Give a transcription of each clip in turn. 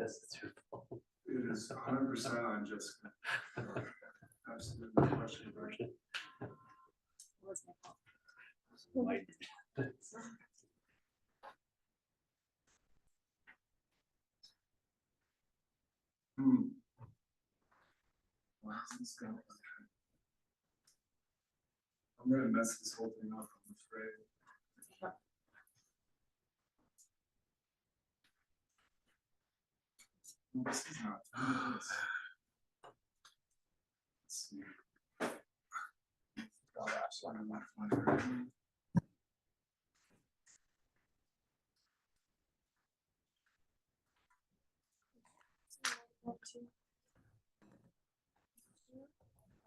Yes, it's your fault. It is 100% on Jessica. Absolutely no question about it. Was my fault. Like, Why is this going? I'm gonna mess this whole thing up, I'm afraid. No, this is not. Let's see. Oh, that's one of my phone.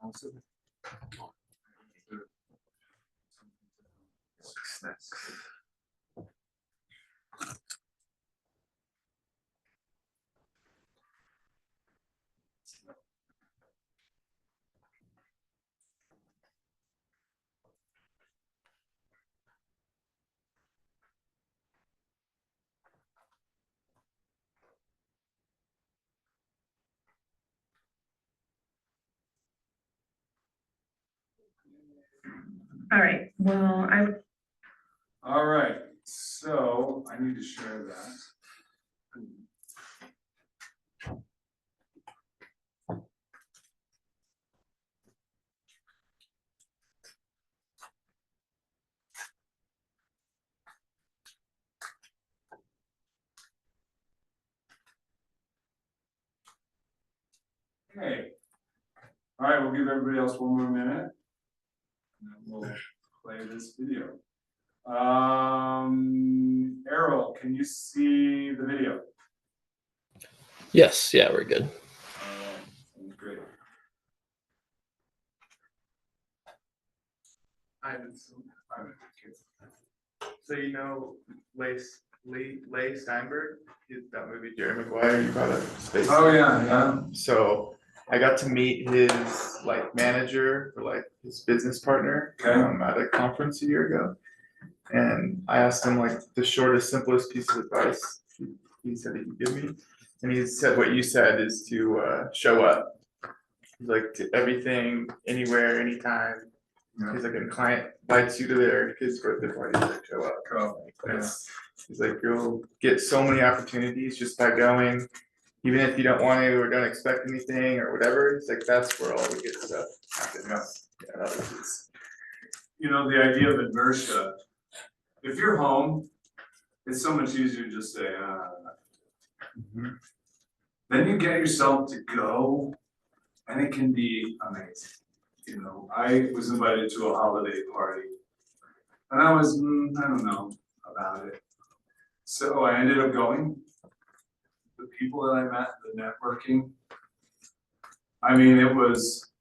Also, All right, well, all right, so I need to share that. Okay. All right, we'll give everybody else one more minute. And then we'll play this video. Errol, can you see the video? yes, yeah, we're good. Sounds great. So you know Leigh Steinberg, that movie Jerry Maguire, you brought up space. Oh yeah. So I got to meet his like manager or like his business partner Okay. at a conference a year ago, and I asked him like the shortest, simplest piece of advice he said he could give me, and he said what you said is to show up. He's like to everything, anywhere, anytime. Yeah. He's like, a client invites you to their kid's birthday party, he's like, show up. Cool. He's like, you'll get so many opportunities just by going, even if you don't want to or don't expect anything or whatever. He's like, that's where all the good stuff happens. Yeah, that was his. You know, the idea of inertia. If you're home, it's so much easier to just say, Then you get yourself to go, and it can be amazing. You know, I was invited to a holiday party, and I was, I don't know about it. So I ended up going. The people that I met, the networking. I mean, it was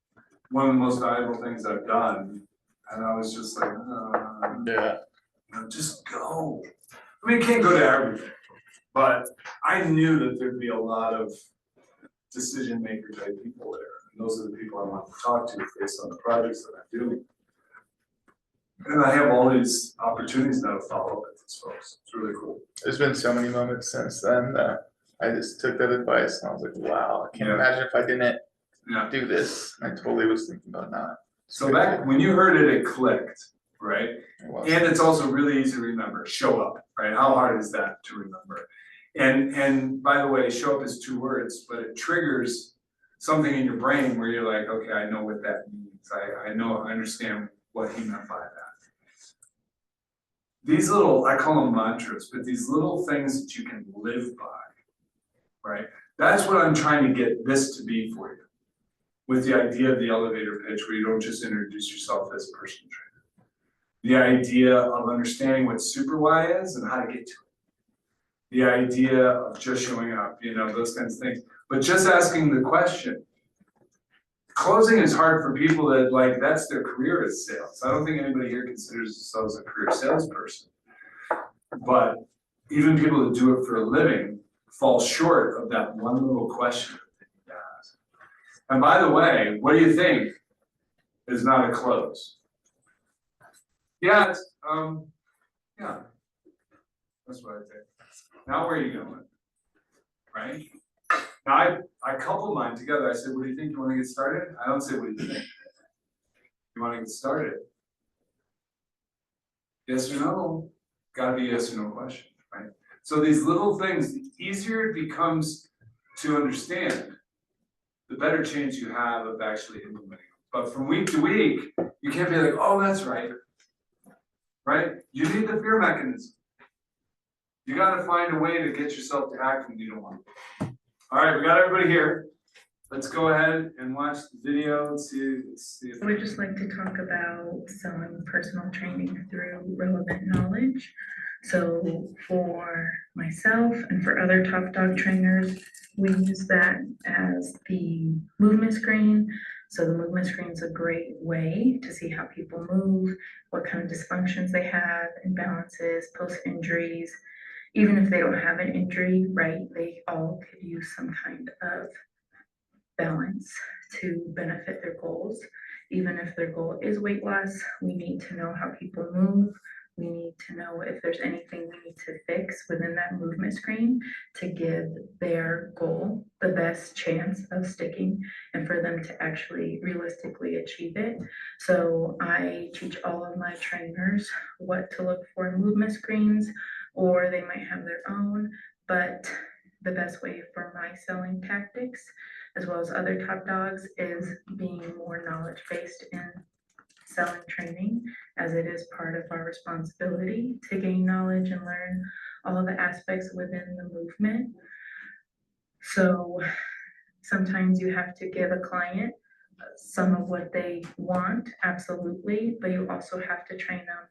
one of the most valuable things I've done. And I was just like, Yeah. you know, just go. I mean, you can't go to everything, but I knew that there'd be a lot of decision maker type people there. And those are the people I want to talk to based on the projects that I'm doing. And I have all these opportunities now to follow up with these folks. It's really cool. There's been so many moments since then that I just took that advice and I was like, wow, I can't imagine if I didn't do this. I totally was thinking about not. So back when you heard it, it clicked, right? Well, And it's also really easy to remember. Show up, right? How hard is that to remember? And by the way, show up is 2 words, but it triggers something in your brain where you're like, okay, I know what that means. I understand what he meant by that. These little, I call them mantras, but these little things that you can live by, right? That's what I'm trying to get this to be for you. With the idea of the elevator pitch, where you don't just introduce yourself as a personal trainer. The idea of understanding what super why is and how to get to it. The idea of just showing up, you know, those kinds of things. But just asking the question. Closing is hard for people that like, that's their career is sales. I don't think anybody here considers themselves a career salesperson. But even people that do it for a living fall short of that one little question that you ask. And by the way, what do you think is not a close? Yeah, it's, yeah. That's what I think. Now where are you going? Right? Now, I couple mine together. I said, what do you think? You wanna get started? I don't say, what do you think? You wanna get started? Yes or no? Gotta be yes or no question, right? So these little things, the easier it becomes to understand, the better chance you have of actually implementing them. But from week to week, you can't be like, oh, that's right. Right? You need the fear mechanism. You gotta find a way to get yourself to act when you don't want to. All right, we got everybody here. Let's go ahead and watch the video and see if. I would just like to talk about selling personal training through relevant knowledge. So for myself and for other top dog trainers, we use that as the movement screen. So the movement screen is a great way to see how people move, what kind of dysfunctions they have, imbalances, post-injuries. Even if they don't have an injury, right, they all could use some kind of balance to benefit their goals. Even if their goal is weight loss, we need to know how people move. We need to know if there's anything we need to fix within that movement screen to give their goal the best chance of sticking and for them to actually realistically achieve it. So I teach all of my trainers what to look for in movement screens, or they might have their own, but the best way for my selling tactics, as well as other top dogs, is being more knowledge-based in selling training, as it is part of our responsibility to gain knowledge and learn all of the aspects within the movement. So sometimes you have to give a client some of what they want, absolutely, but you also have to train them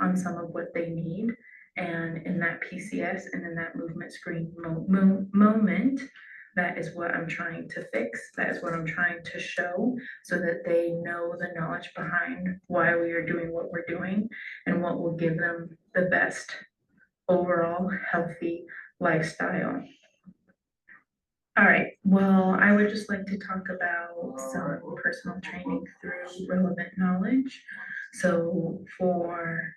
on some of what they need. And in that PCS and in that movement screen moment, that is what I'm trying to fix. That is what I'm trying to show, so that they know the knowledge behind why we are doing what we're doing and what will give them the best overall healthy lifestyle. All right, well, I would just like to talk about some personal training through relevant knowledge. So for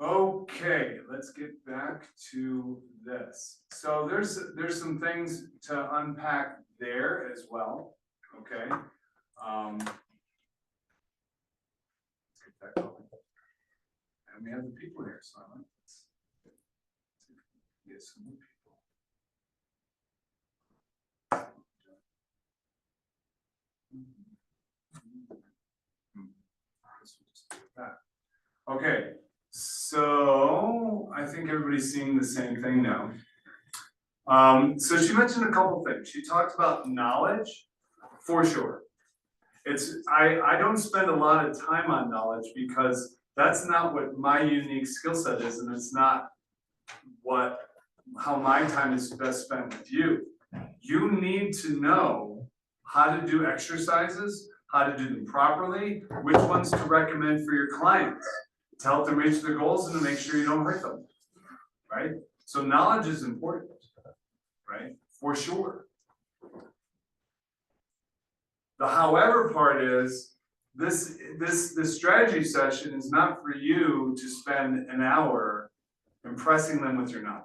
Okay, let's get back to this. So there's some things to unpack there as well, okay? Let's get that going. And we have the people here, so let's get some more people. Okay, so I think everybody's seeing the same thing now. So she mentioned a couple things. She talked about knowledge, for sure. I don't spend a lot of time on knowledge because that's not what my unique skill set is, and it's not how my time is best spent with you. You need to know how to do exercises, how to do them properly, which ones to recommend for your clients, to help them reach their goals and to make sure you don't hurt them, right? So knowledge is important, right? For sure. The however part is, this strategy session is not for you to spend an hour impressing them with your knowledge.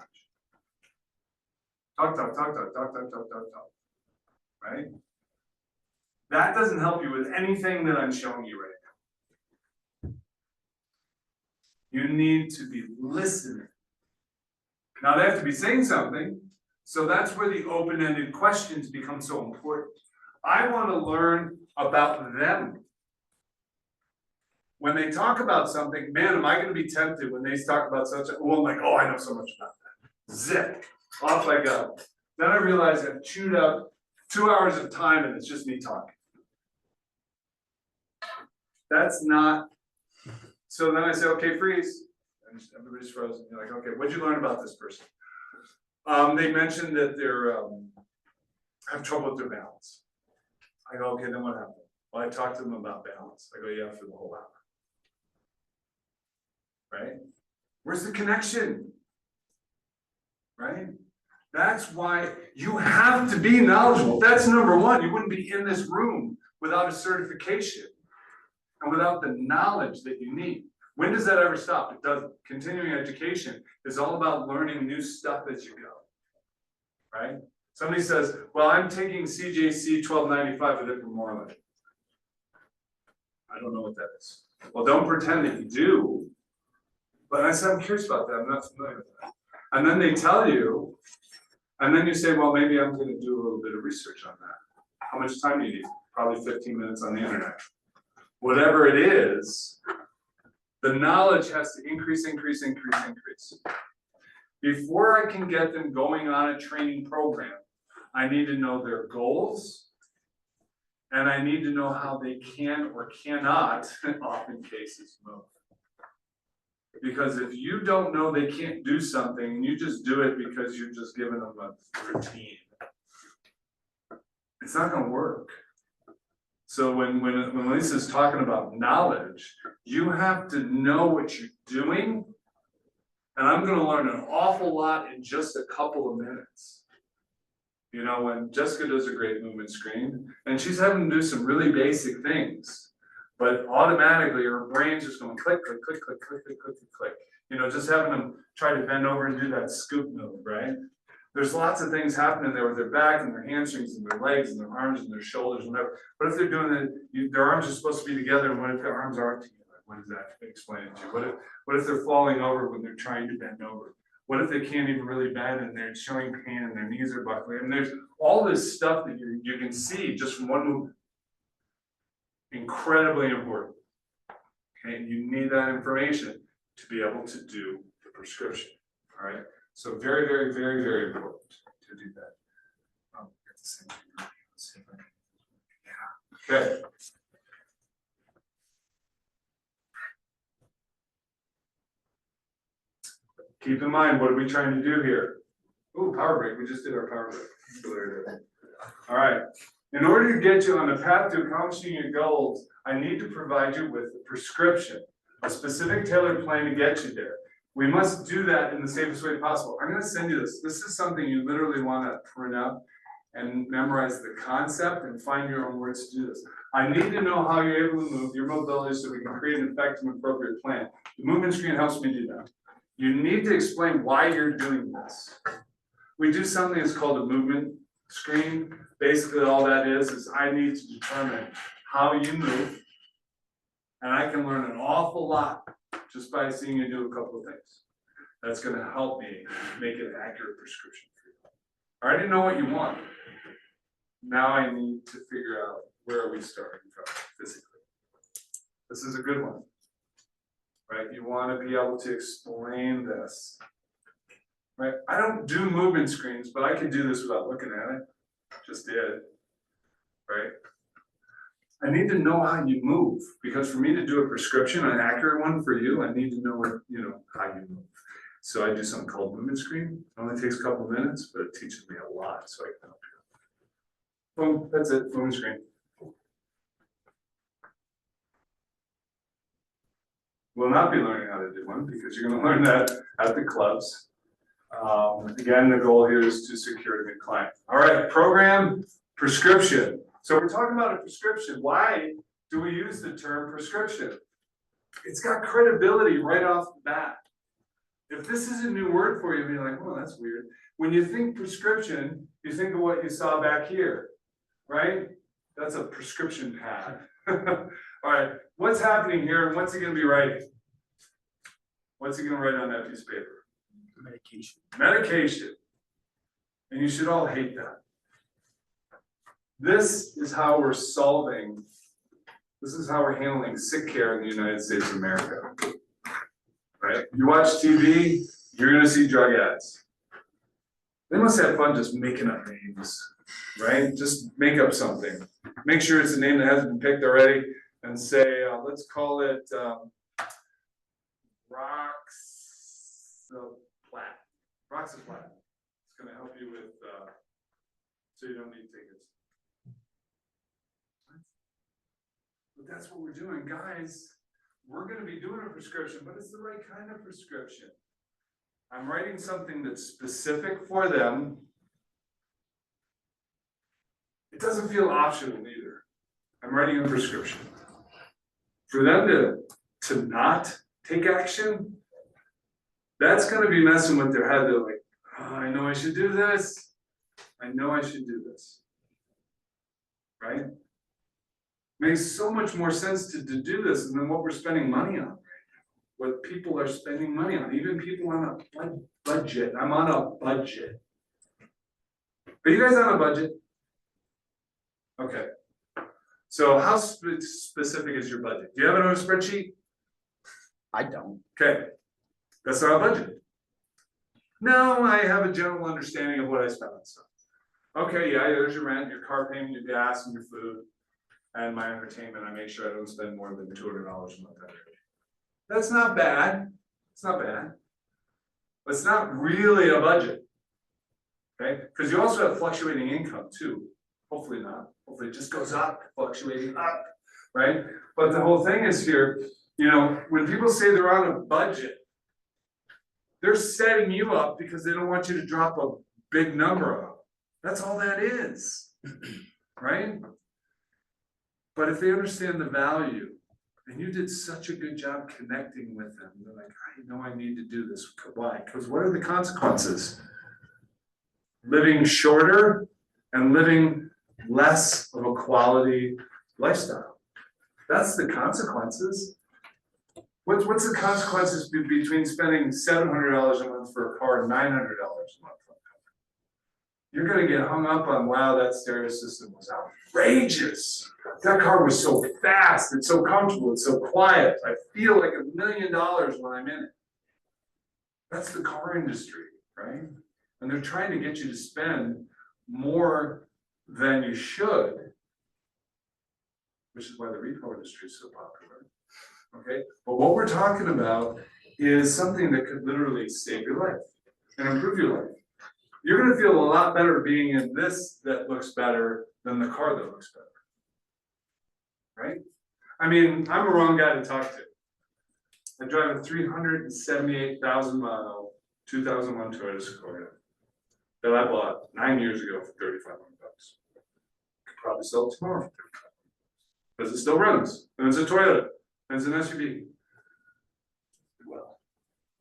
Talk, right? That doesn't help you with anything that I'm showing you right now. You need to be listening. Now they have to be saying something, so that's where the open-ended questions become so important. I want to learn about them. When they talk about something, man, am I going to be tempted when they talk about such a, well, I'm like, oh, I know so much about that. Zip, off I go. Then I realize I've chewed up 2 hours of time and it's just me talking. That's not, so then I say, okay, freeze. And everybody's frozen. You're like, okay, what'd you learn about this person? They mentioned that they're have trouble with their balance. I go, okay, then what happened? Well, I talked to them about balance. I go, yeah, for the whole hour. Right? Where's the connection? Right? That's why you have to be knowledgeable. That's number one. You wouldn't be in this room without a certification and without the knowledge that you need. When does that ever stop? It doesn't. Continuing education is all about learning new stuff as you go. Right? Somebody says, well, I'm taking CJC 1295 with different Moreland. I don't know what that is. Well, don't pretend that you do. But I said, I'm curious about that, I'm not familiar with that. And then they tell you, and then you say, well, maybe I'm gonna do a little bit of research on that. How much time do you need? Probably 15 minutes on the internet. Whatever it is, the knowledge has to increase. Before I can get them going on a training program, I need to know their goals. And I need to know how they can or cannot, often cases, move. Because if you don't know they can't do something and you just do it because you're just giving them a routine, it's not gonna work. So when Lisa's talking about knowledge, you have to know what you're doing. And I'm gonna learn an awful lot in just a couple of minutes. You know, when Jessica does a great movement screen, and she's having to do some really basic things, but automatically her brain's just going click, click, click, click, click, click, click, click. You know, just having them try to bend over and do that scoop move, right? There's lots of things happening there with their back and their hamstrings and their legs and their arms and their shoulders and whatever. What if they're doing it, their arms are supposed to be together, and what if their arms aren't together? What does that explain to you? What if they're falling over when they're trying to bend over? What if they can't even really bend and they're showing pain and their knees are buckling? And there's all this stuff that you can see just from one movement. Incredibly important. Okay, and you need that information to be able to do the prescription. All right. So very, very, very, very important to do that. Get the same thing. Let's see if I can- Yeah. Okay. Keep in mind, what are we trying to do here? Ooh, power break. We just did our power break. All right. In order to get you on the path to accomplishing your goals, I need to provide you with a prescription, a specific tailored plan to get you there. We must do that in the safest way possible. I'm going to send you this. This is something you literally want to print out and memorize the concept and find your own words to do this. I need to know how you're able to move your mobility so we can create an effective and appropriate plan. The movement screen helps me do that. You need to explain why you're doing this. We do something that's called a movement screen. Basically, all that is I need to determine how you move, and I can learn an awful lot just by seeing you do a couple of things. That's going to help me make an accurate prescription for you. I already know what you want. Now I need to figure out where are we starting from physically. This is a good one. Right, you want to be able to explain this. Right, I don't do movement screens, but I can do this without looking at it. Just did. Right, I need to know how you move, because for me to do a prescription, an accurate one for you, I need to know what, how you move. So I do something called movement screen. It only takes a couple minutes, but it teaches me a lot, so I can help you. Boom, that's it. Movement screen. We'll not be learning how to do one because you're going to learn that at the clubs. Again, the goal here is to secure a good client. All right, program prescription. So we're talking about a prescription. Why do we use the term prescription? It's got credibility right off the bat. If this is a new word for you, you'll be like, oh, that's weird. When you think prescription, you think of what you saw back here, right? That's a prescription pad. All right, what's happening here and what's he going to be writing? What's he going to write on that piece of paper? Medication. Medication. And you should all hate that. This is how we're solving, this is how we're handling sick care in the United States of America. Right? You watch TV, you're going to see drug ads. They must have fun just making up names, right? Just make up something. Make sure it's a name that hasn't been picked already. And say, let's call it Roxaplat. Roxaplat. It's going to help you with, so you don't need tickets. But that's what we're doing, guys. We're going to be doing a prescription, but it's the right kind of prescription. I'm writing something that's specific for them. It doesn't feel optional either. I'm writing a prescription. For them to not take action, that's going to be messing with their head. They're like, oh, I know I should do this, I know I should do this. Right? Makes so much more sense to do this than what we're spending money on right now. What people are spending money on, even people on a budget. I'm on a budget. Are you guys on a budget? Okay. So how specific is your budget? Do you have it on a spreadsheet? I don't. Okay. That's not a budget. No, I have a general understanding of what I spend on stuff. Okay, yeah, there's your rent, your car payment, your gas, and your food, and my entertainment. I make sure I don't spend more than $200 a month. That's not bad. It's not bad. But it's not really a budget. Okay, because you also have fluctuating income too. Hopefully not. Hopefully it just goes up, fluctuating up, right? But the whole thing is here, you know, when people say they're on a budget, they're setting you up because they don't want you to drop a big number on them. That's all that is, right? But if they understand the value, and you did such a good job connecting with them, they're like, I know I need to do this. Why? Because what are the consequences? Living shorter and living less of a quality lifestyle. That's the consequences. What's the consequences between spending $700 a month for a car and $900 a month? You're gonna get hung up on, wow, that stereo system was outrageous. That car was so fast, it's so comfortable, it's so quiet. I feel like $1 million when I'm in it. That's the car industry, right? And they're trying to get you to spend more than you should, which is why the repo industry is so popular. Okay, but what we're talking about is something that could literally save your life and improve your life. You're gonna feel a lot better being in this that looks better than the car that looks better. Right? I mean, I'm a wrong guy to talk to. I drive a 378,000 mile 2001 Toyota Sequoia that I bought 9 years ago for $3,500. Could probably sell it tomorrow for $3,500 because it still runs. And it's a Toyota. And it's an SUV. Well,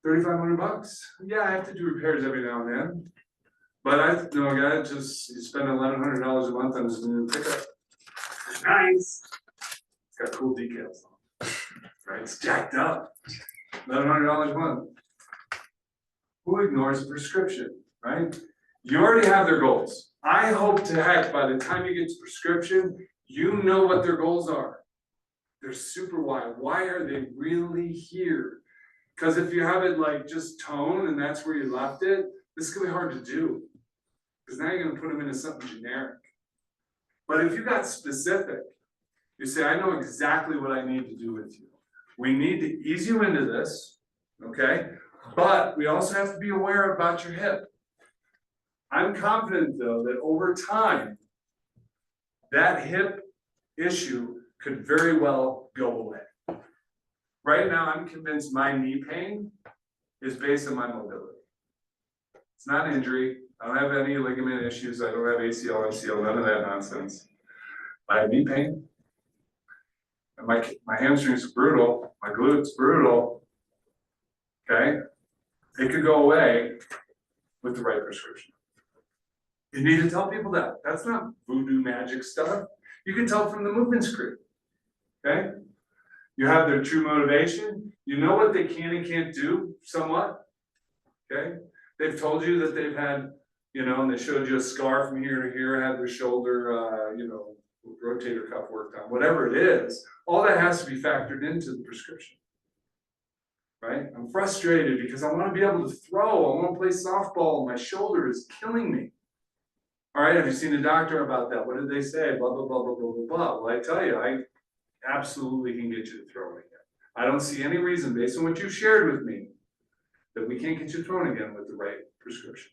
$3,500. Yeah, I have to do repairs every now and then. But I know a guy just you spend $1,100 a month on his new pickup. Nice. It's got cool decals on. Right? It's jacked up. $1,100 a month. Who ignores a prescription, right? You already have their goals. I hope to heck by the time you get to prescription, you know what their goals are. They're super why. Why are they really here? Because if you have it like just tone and that's where you left it, this is gonna be hard to do. Because now you're gonna put them into something generic. But if you got specific, you say, I know exactly what I need to do with you. We need to ease you into this, okay? But we also have to be aware about your hip. I'm confident though that over time, that hip issue could very well go away. Right now, I'm convinced my knee pain is based on my mobility. It's not an injury. I don't have any ligament issues. I don't have ACL, MCL, none of that nonsense. I have knee pain. And my hamstrings are brutal. My glutes brutal. Okay? It could go away with the right prescription. You need to tell people that. That's not voodoo magic stuff. You can tell from the movement screen. Okay? You have their true motivation. You know what they can and can't do somewhat. Okay? They've told you that they've had, you know, and they showed you a scar from here to here, had their shoulder, you know, rotator cuff worked on, whatever it is. All that has to be factored into the prescription. Right? I'm frustrated because I want to be able to throw. I want to play softball. My shoulder is killing me. All right, have you seen a doctor about that? What did they say? Blah, blah, blah, blah, blah, blah, blah. Well, I tell you, I absolutely can get you to throw again. I don't see any reason, based on what you've shared with me, that we can't get you thrown again with the right prescription.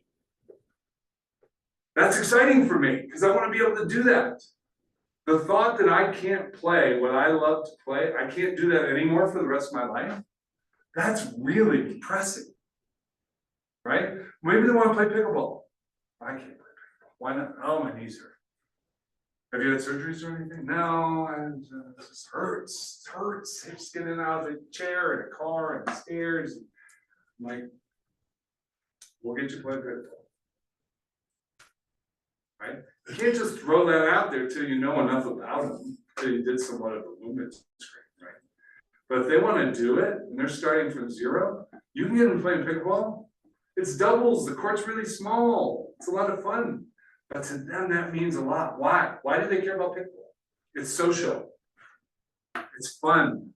That's exciting for me, because I want to be able to do that. The thought that I can't play what I love to play, I can't do that anymore for the rest of my life, that's really depressing. Right? Maybe they want to play pickleball. I can't play pickleball. Why not? Oh, my knees hurt. Have you had surgeries or anything? No, and it just hurts. It hurts. Just getting out of the chair and a car and stairs. I'm like, we'll get you playing pickleball. right? You can't just throw that out there till you know enough about them, till you did somewhat of a movement screen, right? But if they wanna do it, and they're starting from zero, you can get them playing pickleball. It's doubles, the court's really small, it's a lot of fun. But to them, that means a lot. Why? Why do they care about pickleball? It's social. It's fun,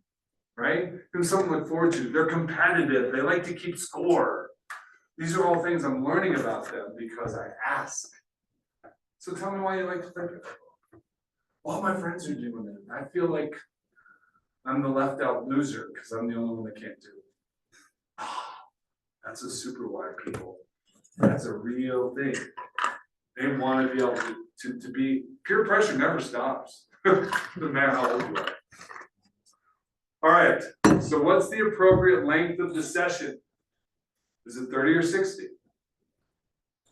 right? It's something to look forward to. They're competitive, they like to keep score. These are all things I'm learning about them because I ask. So tell me why you like to play pickleball. All my friends are doing it. I feel like I'm the left out loser because I'm the only one that can't do it. That's a super why, people. That's a real thing. They want to be able to be, peer pressure never stops, no matter how old you are. All right, so what's the appropriate length of the session? Is it 30 or 60?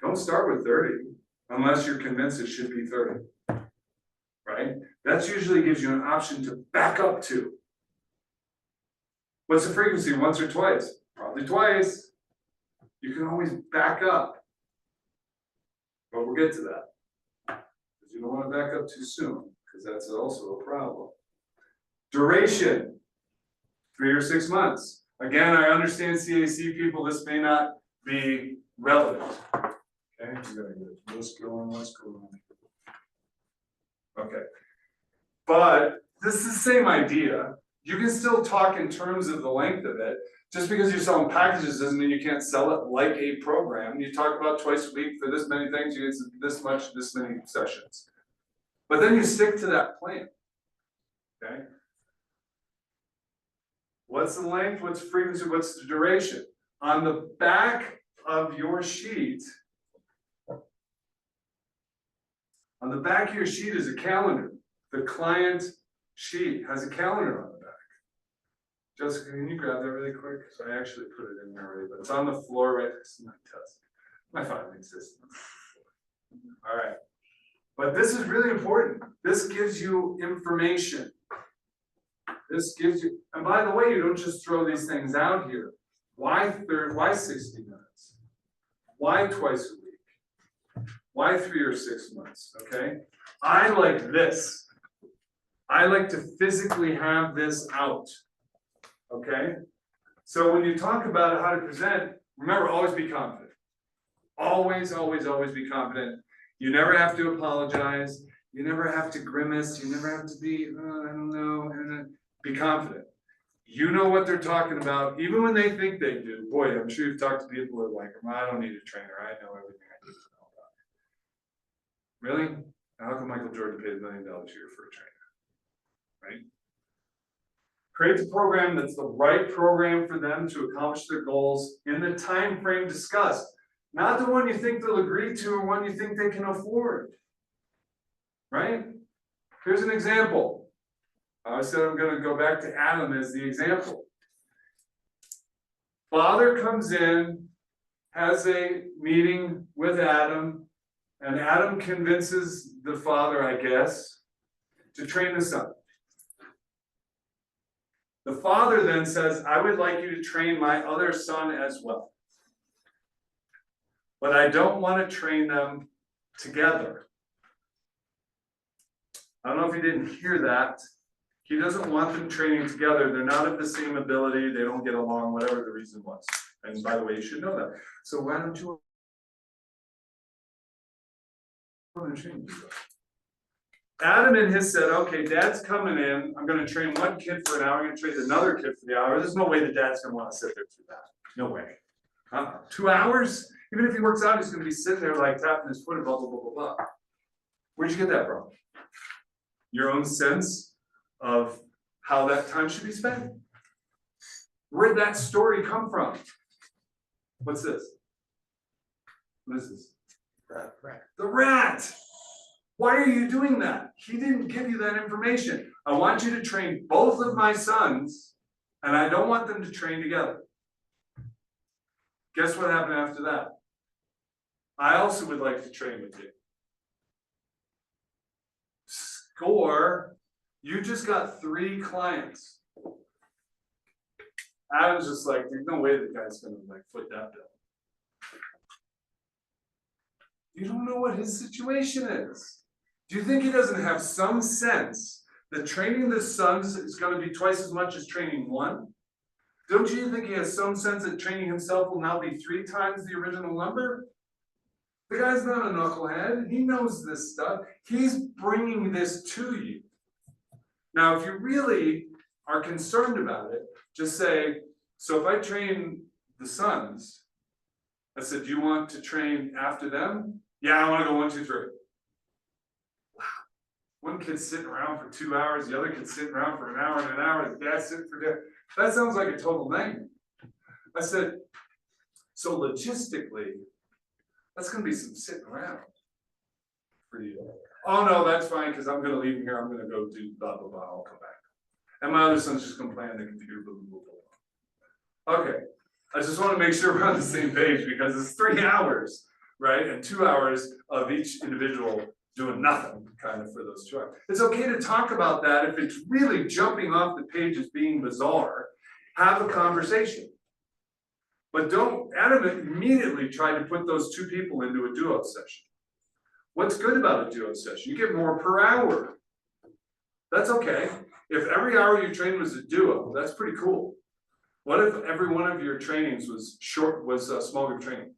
Don't start with 30 unless you're convinced it should be 30, right? That usually gives you an option to back up to. What's the frequency, once or twice? Probably twice. You can always back up. But we'll get to that. Because you don't want to back up too soon, because that's also a problem. Duration, 3 or 6 months. Again, I understand CAC people, this may not be relevant. Okay, we gotta get this going, what's going on. Okay. But this is the same idea. You can still talk in terms of the length of it. Just because you're selling packages doesn't mean you can't sell it like a program. You talk about twice a week for this many things, you get this much, this many sessions. But then you stick to that plan. Okay? What's the length? What's the frequency? What's the duration? On the back of your sheet, on the back of your sheet is a calendar. The client sheet has a calendar on the back. Jessica, can you grab that really quick? So I actually put it in there already, but it's on the floor right next to my desk. My filing system. All right. But this is really important. This gives you information. This gives you, and by the way, you don't just throw these things out here. Why 60 minutes? Why twice a week? Why 3 or 6 months? Okay. I like this. I like to physically have this out. Okay. So when you talk about how to present, remember, always be confident. Always, always, always be confident. You never have to apologize. You never have to grimace. You never have to be, I don't know, and be confident. You know what they're talking about, even when they think they do. Boy, I'm sure you've talked to people who are like, I don't need a trainer. I know everything I need to know about it. Really? How come Michael Jordan paid $1 million a year for a trainer? Right? Create the program that's the right program for them to accomplish their goals in the time frame discussed. Not the one you think they'll agree to or one you think they can afford. Right? Here's an example. I said I'm going to go back to Adam as the example. Father comes in, has a meeting with Adam, and Adam convinces the father, I guess, to train the son. The father then says, I would like you to train my other son as well. But I don't want to train them together. I don't know if you didn't hear that. He doesn't want them training together. They're not of the same ability. They don't get along, whatever the reason was. And by the way, you should know that. So why don't you train together? Adam and his said, okay, dad's coming in. I'm going to train one kid for an hour. I'm going to train another kid for the hour. There's no way the dad's going to want to sit there through that. No way. 2 hours? Even if he works out, he's going to be sitting there like tapping his foot and blah, blah, blah, blah, blah. Where'd you get that from? Your own sense of how that time should be spent? Where'd that story come from? What's this? What is this? The rat. Why are you doing that? He didn't give you that information. I want you to train both of my sons, and I don't want them to train together. Guess what happened after that? I also would like to train with you. Score, you just got 3 clients. Adam's just like, there's no way the guy's gonna like foot that bill. You don't know what his situation is. Do you think he doesn't have some sense that training the sons is gonna be twice as much as training one? Don't you think he has some sense that training himself will now be 3 times the original number? The guy's not a knucklehead, he knows this stuff, he's bringing this to you. Now, if you really are concerned about it, just say, so if I train the sons, I said, do you want to train after them? Yeah, I wanna go 1, 2, 3. Wow. One kid's sitting around for 2 hours, the other kid's sitting around for an hour and an hour, the dad's sitting for dinner. That sounds like a total nightmare. I said, so logistically, that's gonna be some sitting around for you. Oh no, that's fine, because I'm gonna leave here, I'm gonna go do blah, blah, blah, I'll come back. And my other son's just gonna play on the computer, blah, blah, blah, blah. Okay, I just wanna make sure we're on the same page, because it's 3 hours, right? And 2 hours of each individual doing nothing, kind of, for those 2 hours. It's okay to talk about that if it's really jumping off the page as being bizarre, have a conversation. But don't immediately try to put those 2 people into a duo session. What's good about a duo session? You get more per hour. That's okay. If every hour you train was a duo, that's pretty cool. What if every one of your trainings was small group training?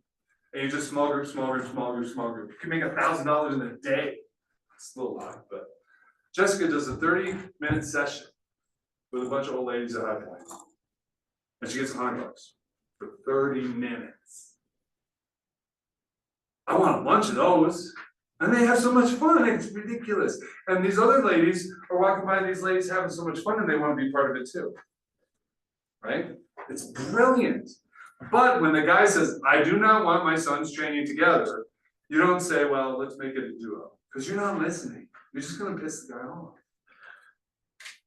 And you just small group, small group, small group, small group. You can make $1,000 in a day. It's a little lot, but Jessica does a 30-minute session with a bunch of old ladies at High Point. And she gets $100 for 30 minutes. I want a bunch of those. And they have so much fun, it's ridiculous. And these other ladies are walking by these ladies having so much fun and they want to be part of it too. Right? It's brilliant. But when the guy says, I do not want my sons training together, you don't say, well, let's make it a duo. Because you're not listening. You're just going to piss the guy off.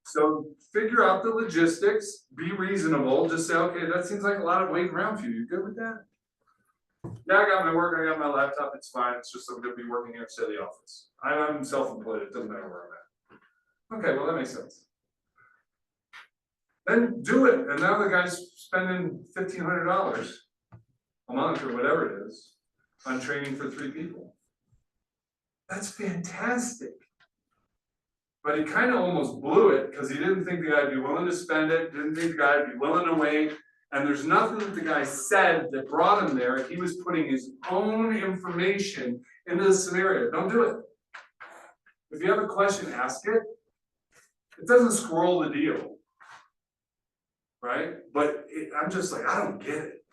So figure out the logistics, be reasonable, just say, okay, that seems like a lot of waiting around for you. You good with that? Yeah, I got my work, I got my laptop, it's fine, it's just I'm gonna be working here instead of the office. I'm self-employed, it doesn't matter where I'm at. Okay, well, that makes sense. Then do it, and now the guy's spending $1,500 a month or whatever it is on training for 3 people. That's fantastic. But he kind of almost blew it because he didn't think the guy would be willing to spend it, didn't think the guy would be willing to wait. And there's nothing that the guy said that brought him there. He was putting his own information into the scenario. Don't do it. If you have a question, ask it. It doesn't scroll the deal, right? But I'm just like, I don't get it.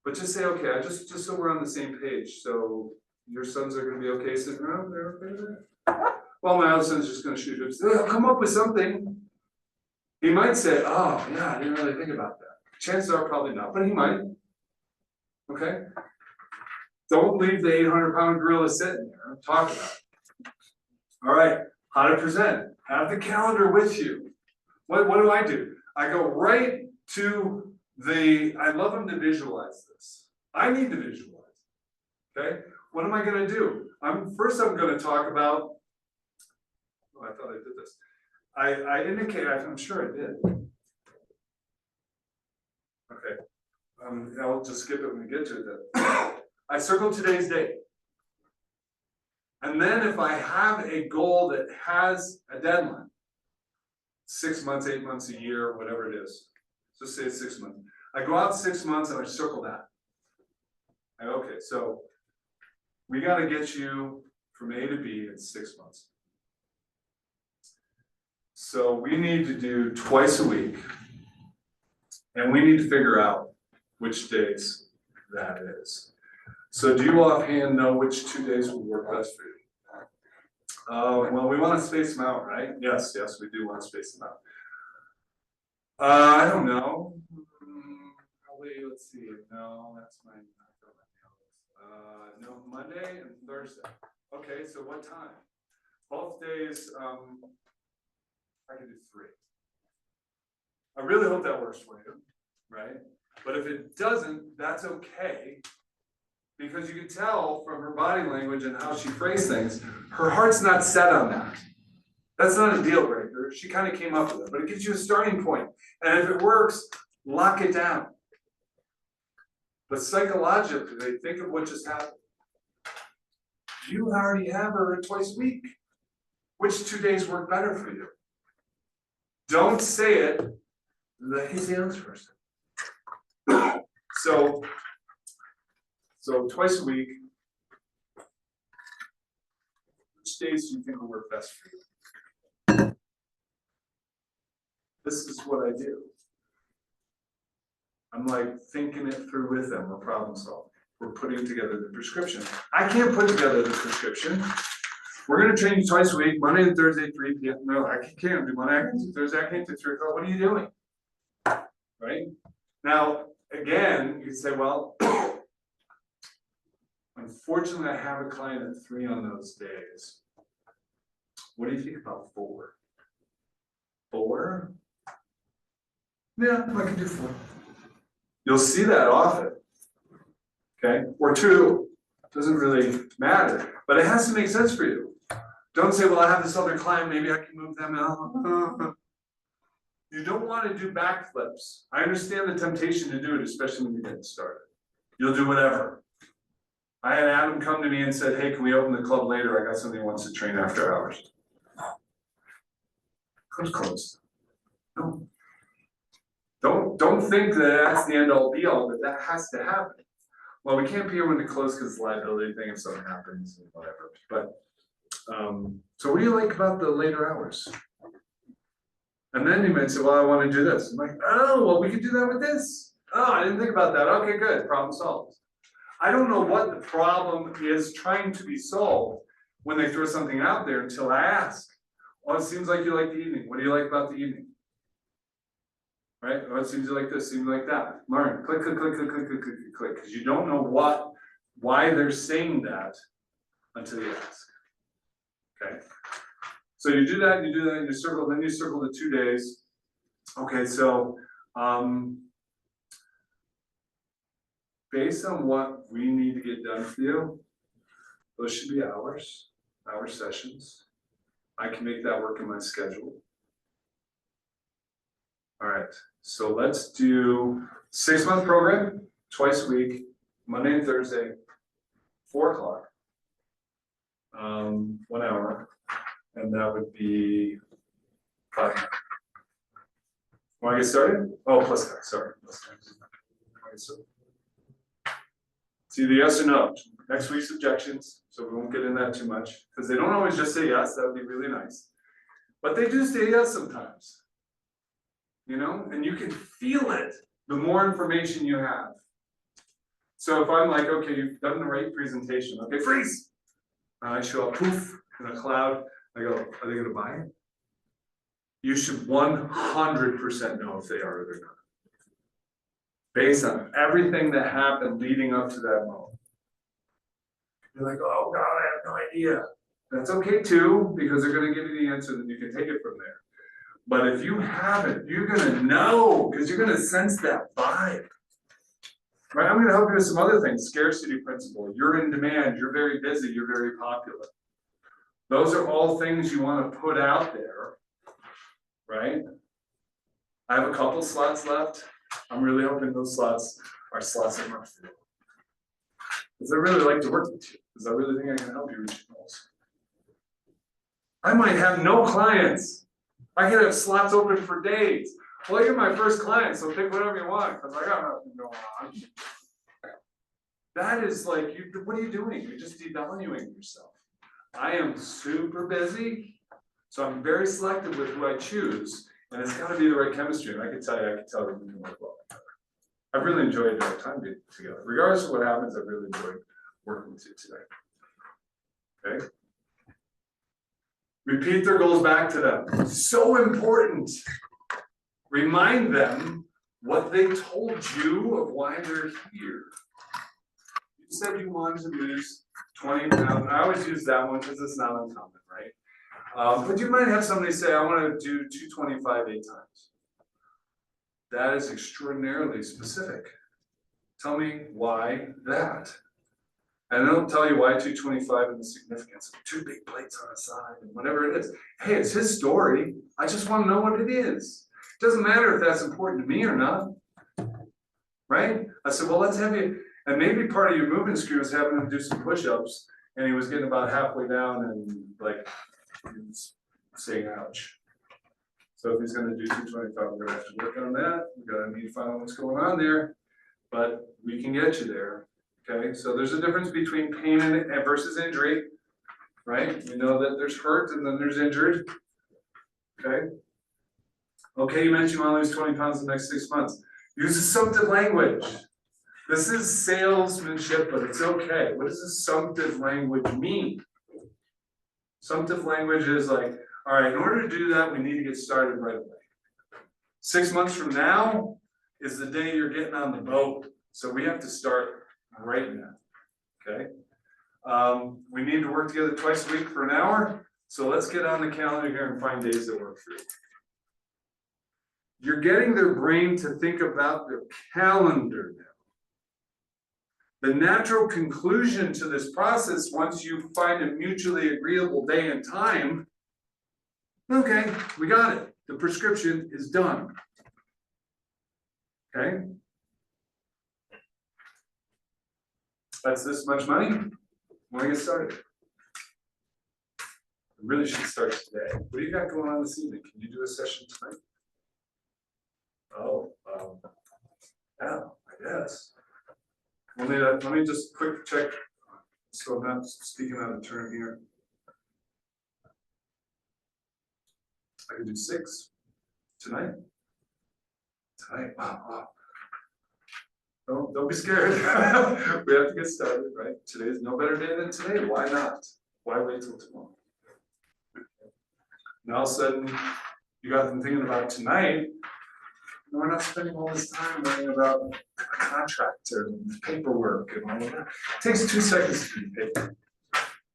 But just say, okay, just so we're on the same page. So your sons are going to be okay sitting around? They're okay with it? Well, my other son's just going to shoot him. He'll come up with something. He might say, oh, yeah, I didn't really think about that. Chances are probably not, but he might. Okay? Don't leave the 800-pound gorilla sitting there. Talk about it. All right, how to present. Have the calendar with you. What do? I go right to I love them to visualize this. I need to visualize. Okay? What am I going to do? First I'm going to talk about, oh, I thought I did this. I indicate, I'm sure I did. Okay, I'll just skip it when we get to it then. I circle today's date. And then if I have a goal that has a deadline, 6 months, 8 months, a year, whatever it is, just say it's 6 months. I go out 6 months and I circle that. And okay, so we got to get you from A to B in 6 months. So we need to do twice a week, and we need to figure out which days that is. So do you offhand know which 2 days would work best for you? Well, we want to space them out, right? Yes, we do want to space them out. I don't know. Probably, let's see. No, that's my. No, Monday and Thursday. Okay, so what time? Both days. I can do 3. I really hope that works for you, right? But if it doesn't, that's okay. Because you can tell from her body language and how she phrased things, her heart's not set on that. That's not a deal breaker. She kind of came up with it, but it gives you a starting point. And if it works, lock it down. But psychologically, think of what just happened. You already have her twice a week. Which 2 days work better for you? Don't say it, he's the salesperson. So twice a week. Which days do you think will work best for you? This is what I do. I'm like thinking it through with them, we're problem solving. We're putting together the prescription. I can't put together the prescription. We're gonna train you twice a week, Monday and Thursday, 3 p.m. No, I can't do Monday, I can't do Thursday, I can't do 3 o'clock. What are you doing? Right? Now, again, you say, well, unfortunately, I have a client at 3 on those days. What do you think about 4? 4? Yeah, I can do 4. You'll see that often. Okay, or 2, doesn't really matter, but it has to make sense for you. Don't say, well, I have this other client, maybe I can move them out. You don't want to do backflips. I understand the temptation to do it, especially when you're getting started. You'll do whatever. I had Adam come to me and said, hey, can we open the club later? I got somebody who wants to train after hours. Club's closed. No. Don't think that that's the end all be all, but that has to happen. Well, we can't be here when it closes because it's a liability thing if something happens and whatever. But so what do you like about the later hours? And then you might say, well, I want to do this. I'm like, oh, well, we could do that with this. Oh, I didn't think about that. Okay, good, problem solved. I don't know what the problem is trying to be solved when they throw something out there until I ask. Well, it seems like you like the evening. What do you like about the evening? Right? Oh, it seems you like this, seems like that. Learn, click, click, click, click, click, click, click, click, because you don't know why they're saying that until you ask. Okay. So you do that, and you circle, then you circle the 2 days. Okay, so based on what we need to get done for you, those should be hour sessions. I can make that work in my schedule. All right, so let's do 6-month program, twice a week, Monday and Thursday, 4 o'clock. 1 hour, and that would be 5. Want to get started? Oh, plus tax, sorry. Plus tax. Okay, so it's either yes or no. Next week's objections, so we won't get in that too much, because they don't always just say yes, that would be really nice. But they do say yes sometimes. You know, and you can feel it the more information you have. So if I'm like, okay, you've done the right presentation, okay, freeze. I show up, poof, in a cloud. I go, are they gonna buy it? You should 100% know if they are or they're not. Based on everything that happened leading up to that moment. You're like, oh God, I have no idea. That's okay too, because they're gonna give you the answer, then you can take it from there. But if you haven't, you're gonna know, because you're gonna sense that vibe. Right, I'm gonna help you with some other things, scarcity principle, you're in demand, you're very busy, you're very popular. Those are all things you wanna put out there, right? I have a couple slots left. I'm really hoping those slots are slots I'm up for. Because I really like to work with you, because I really think I can help you reach your goals. I might have no clients. I can have slots open for days. Well, you're my first client, so pick whatever you want, because I got nothing going on. That is like, what are you doing? You're just devaluing yourself. I am super busy, so I'm very selective with who I choose, and it's gotta be the right chemistry, and I can tell you we can work well together. I've really enjoyed our time together. Regardless of what happens, I've really enjoyed working with you today. Okay? Repeat their goals back to them. So important. Remind them what they told you of why they're here. You said you wanted to lose 20 pounds. I always use that one because it's not uncommon, right? But you might have somebody say, I want to do 225 8 times. That is extraordinarily specific. Tell me why that. And they'll tell you why 225 and the significance of 2 big plates on the side and whatever it is. Hey, it's his story. I just want to know what it is. It doesn't matter if that's important to me or not. Right? I said, well, let's have you, and maybe part of your movement screw is having to do some push-ups and he was getting about halfway down and like, he was saying ouch. So if he's gonna do 225, we're gonna have to work on that, we gotta need to find out what's going on there, but we can get you there, okay? So there's a difference between pain and versus injury, right? We know that there's hurt and then there's injured, okay? Okay, you mentioned you wanna lose 20 pounds in the next 6 months. Use assumptive language. This is salesmanship, but it's okay. What does assumptive language mean? Assumptive language is like, all right, in order to do that, we need to get started right away. 6 months from now is the day you're getting on the boat. So we have to start right now, okay? We need to work together twice a week for an hour. So let's get on the calendar here and find days that work for you. You're getting their brain to think about their calendar now. The natural conclusion to this process, once you find a mutually agreeable day and time, okay, we got it. The prescription is done. Okay? That's this much money. Want to get started? I really should start today. What do you got going on this evening? Can you do a session tonight? Oh, yeah, I guess. Let me just quick check, so I'm not speaking out of turn here. I could do 6 tonight. Tonight, wow. Don't be scared. We have to get started, right? Today's no better day than today. Why not? Why wait till tomorrow? And all of a sudden, you got them thinking about tonight. We're not spending all this time worrying about contract or paperwork and all of that. It takes 2 seconds to do paper.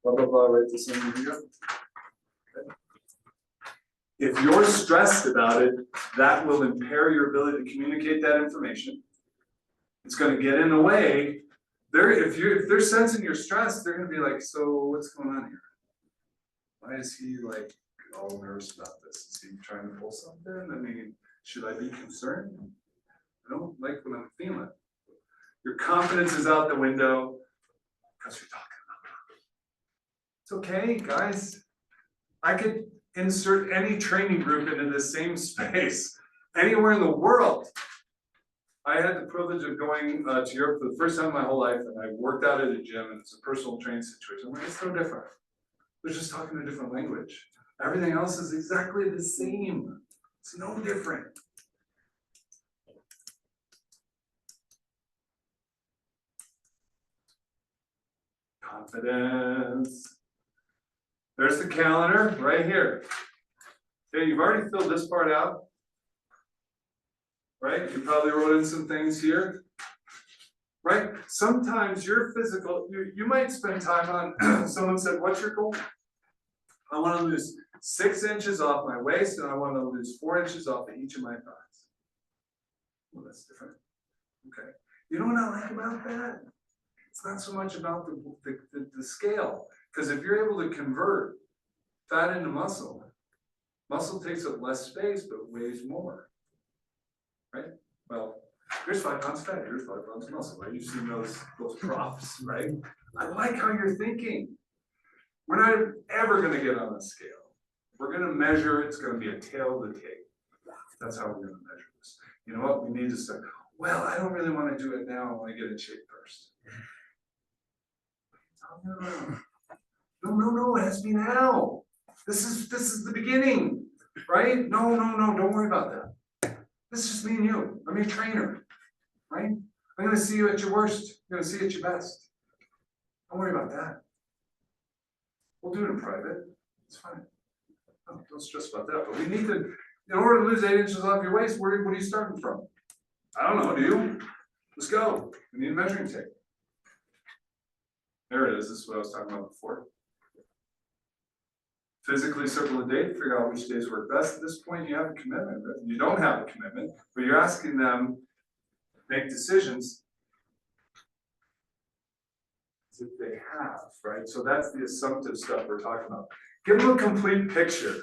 Blah, blah, blah, right this in video. Okay. If you're stressed about it, that will impair your ability to communicate that information. It's going to get in the way. If they're sensing your stress, they're going to be like, so what's going on here? Why is he like all nervous about this? Is he trying to pull something? I mean, should I be concerned? I don't like what I'm feeling. Your confidence is out the window because you're talking about it. It's okay, guys. I could insert any training group into the same space anywhere in the world. I had the privilege of going to Europe for the first time in my whole life, and I worked out at a gym, and it's a personal training situation. I'm like, it's no different. They're just talking a different language. Everything else is exactly the same. It's no different. Confidence. There's the calendar right here. Okay, you've already filled this part out. Right? You probably wrote in some things here. Right? Sometimes your physical, you might spend time on, someone said, what's your goal? I want to lose 6 inches off my waist, and I want to lose 4 inches off of each of my thighs. Well, that's different. Okay. You know what I like about that? It's not so much about the scale. Because if you're able to convert fat into muscle, muscle takes up less space but weighs more. Right? Well, here's 5 pounds fat, here's 5 pounds muscle, right? You've seen those props, right? I like how you're thinking. We're not ever going to get on a scale. We're going to measure, it's going to be a tail of the tape. That's how we're going to measure this. You know what? We need to start. Well, I don't really want to do it now. I want to get in shape first. No, it has to be now. This is the beginning, right? No, don't worry about that. This is just me and you. I'm your trainer, right? I'm going to see you at your worst. I'm going to see you at your best. Don't worry about that. We'll do it in private. It's fine. Don't stress about that. But we need to, in order to lose 8 inches off your waist, what are you starting from? I don't know, do you? Let's go. We need a measuring tape. There it is. This is what I was talking about before. Physically circle the date, figure out which days work best. At this point, you have a commitment. Right? You don't have a commitment, but you're asking them to make decisions that they have, right? So that's the assumptive stuff we're talking about. Give them a complete picture.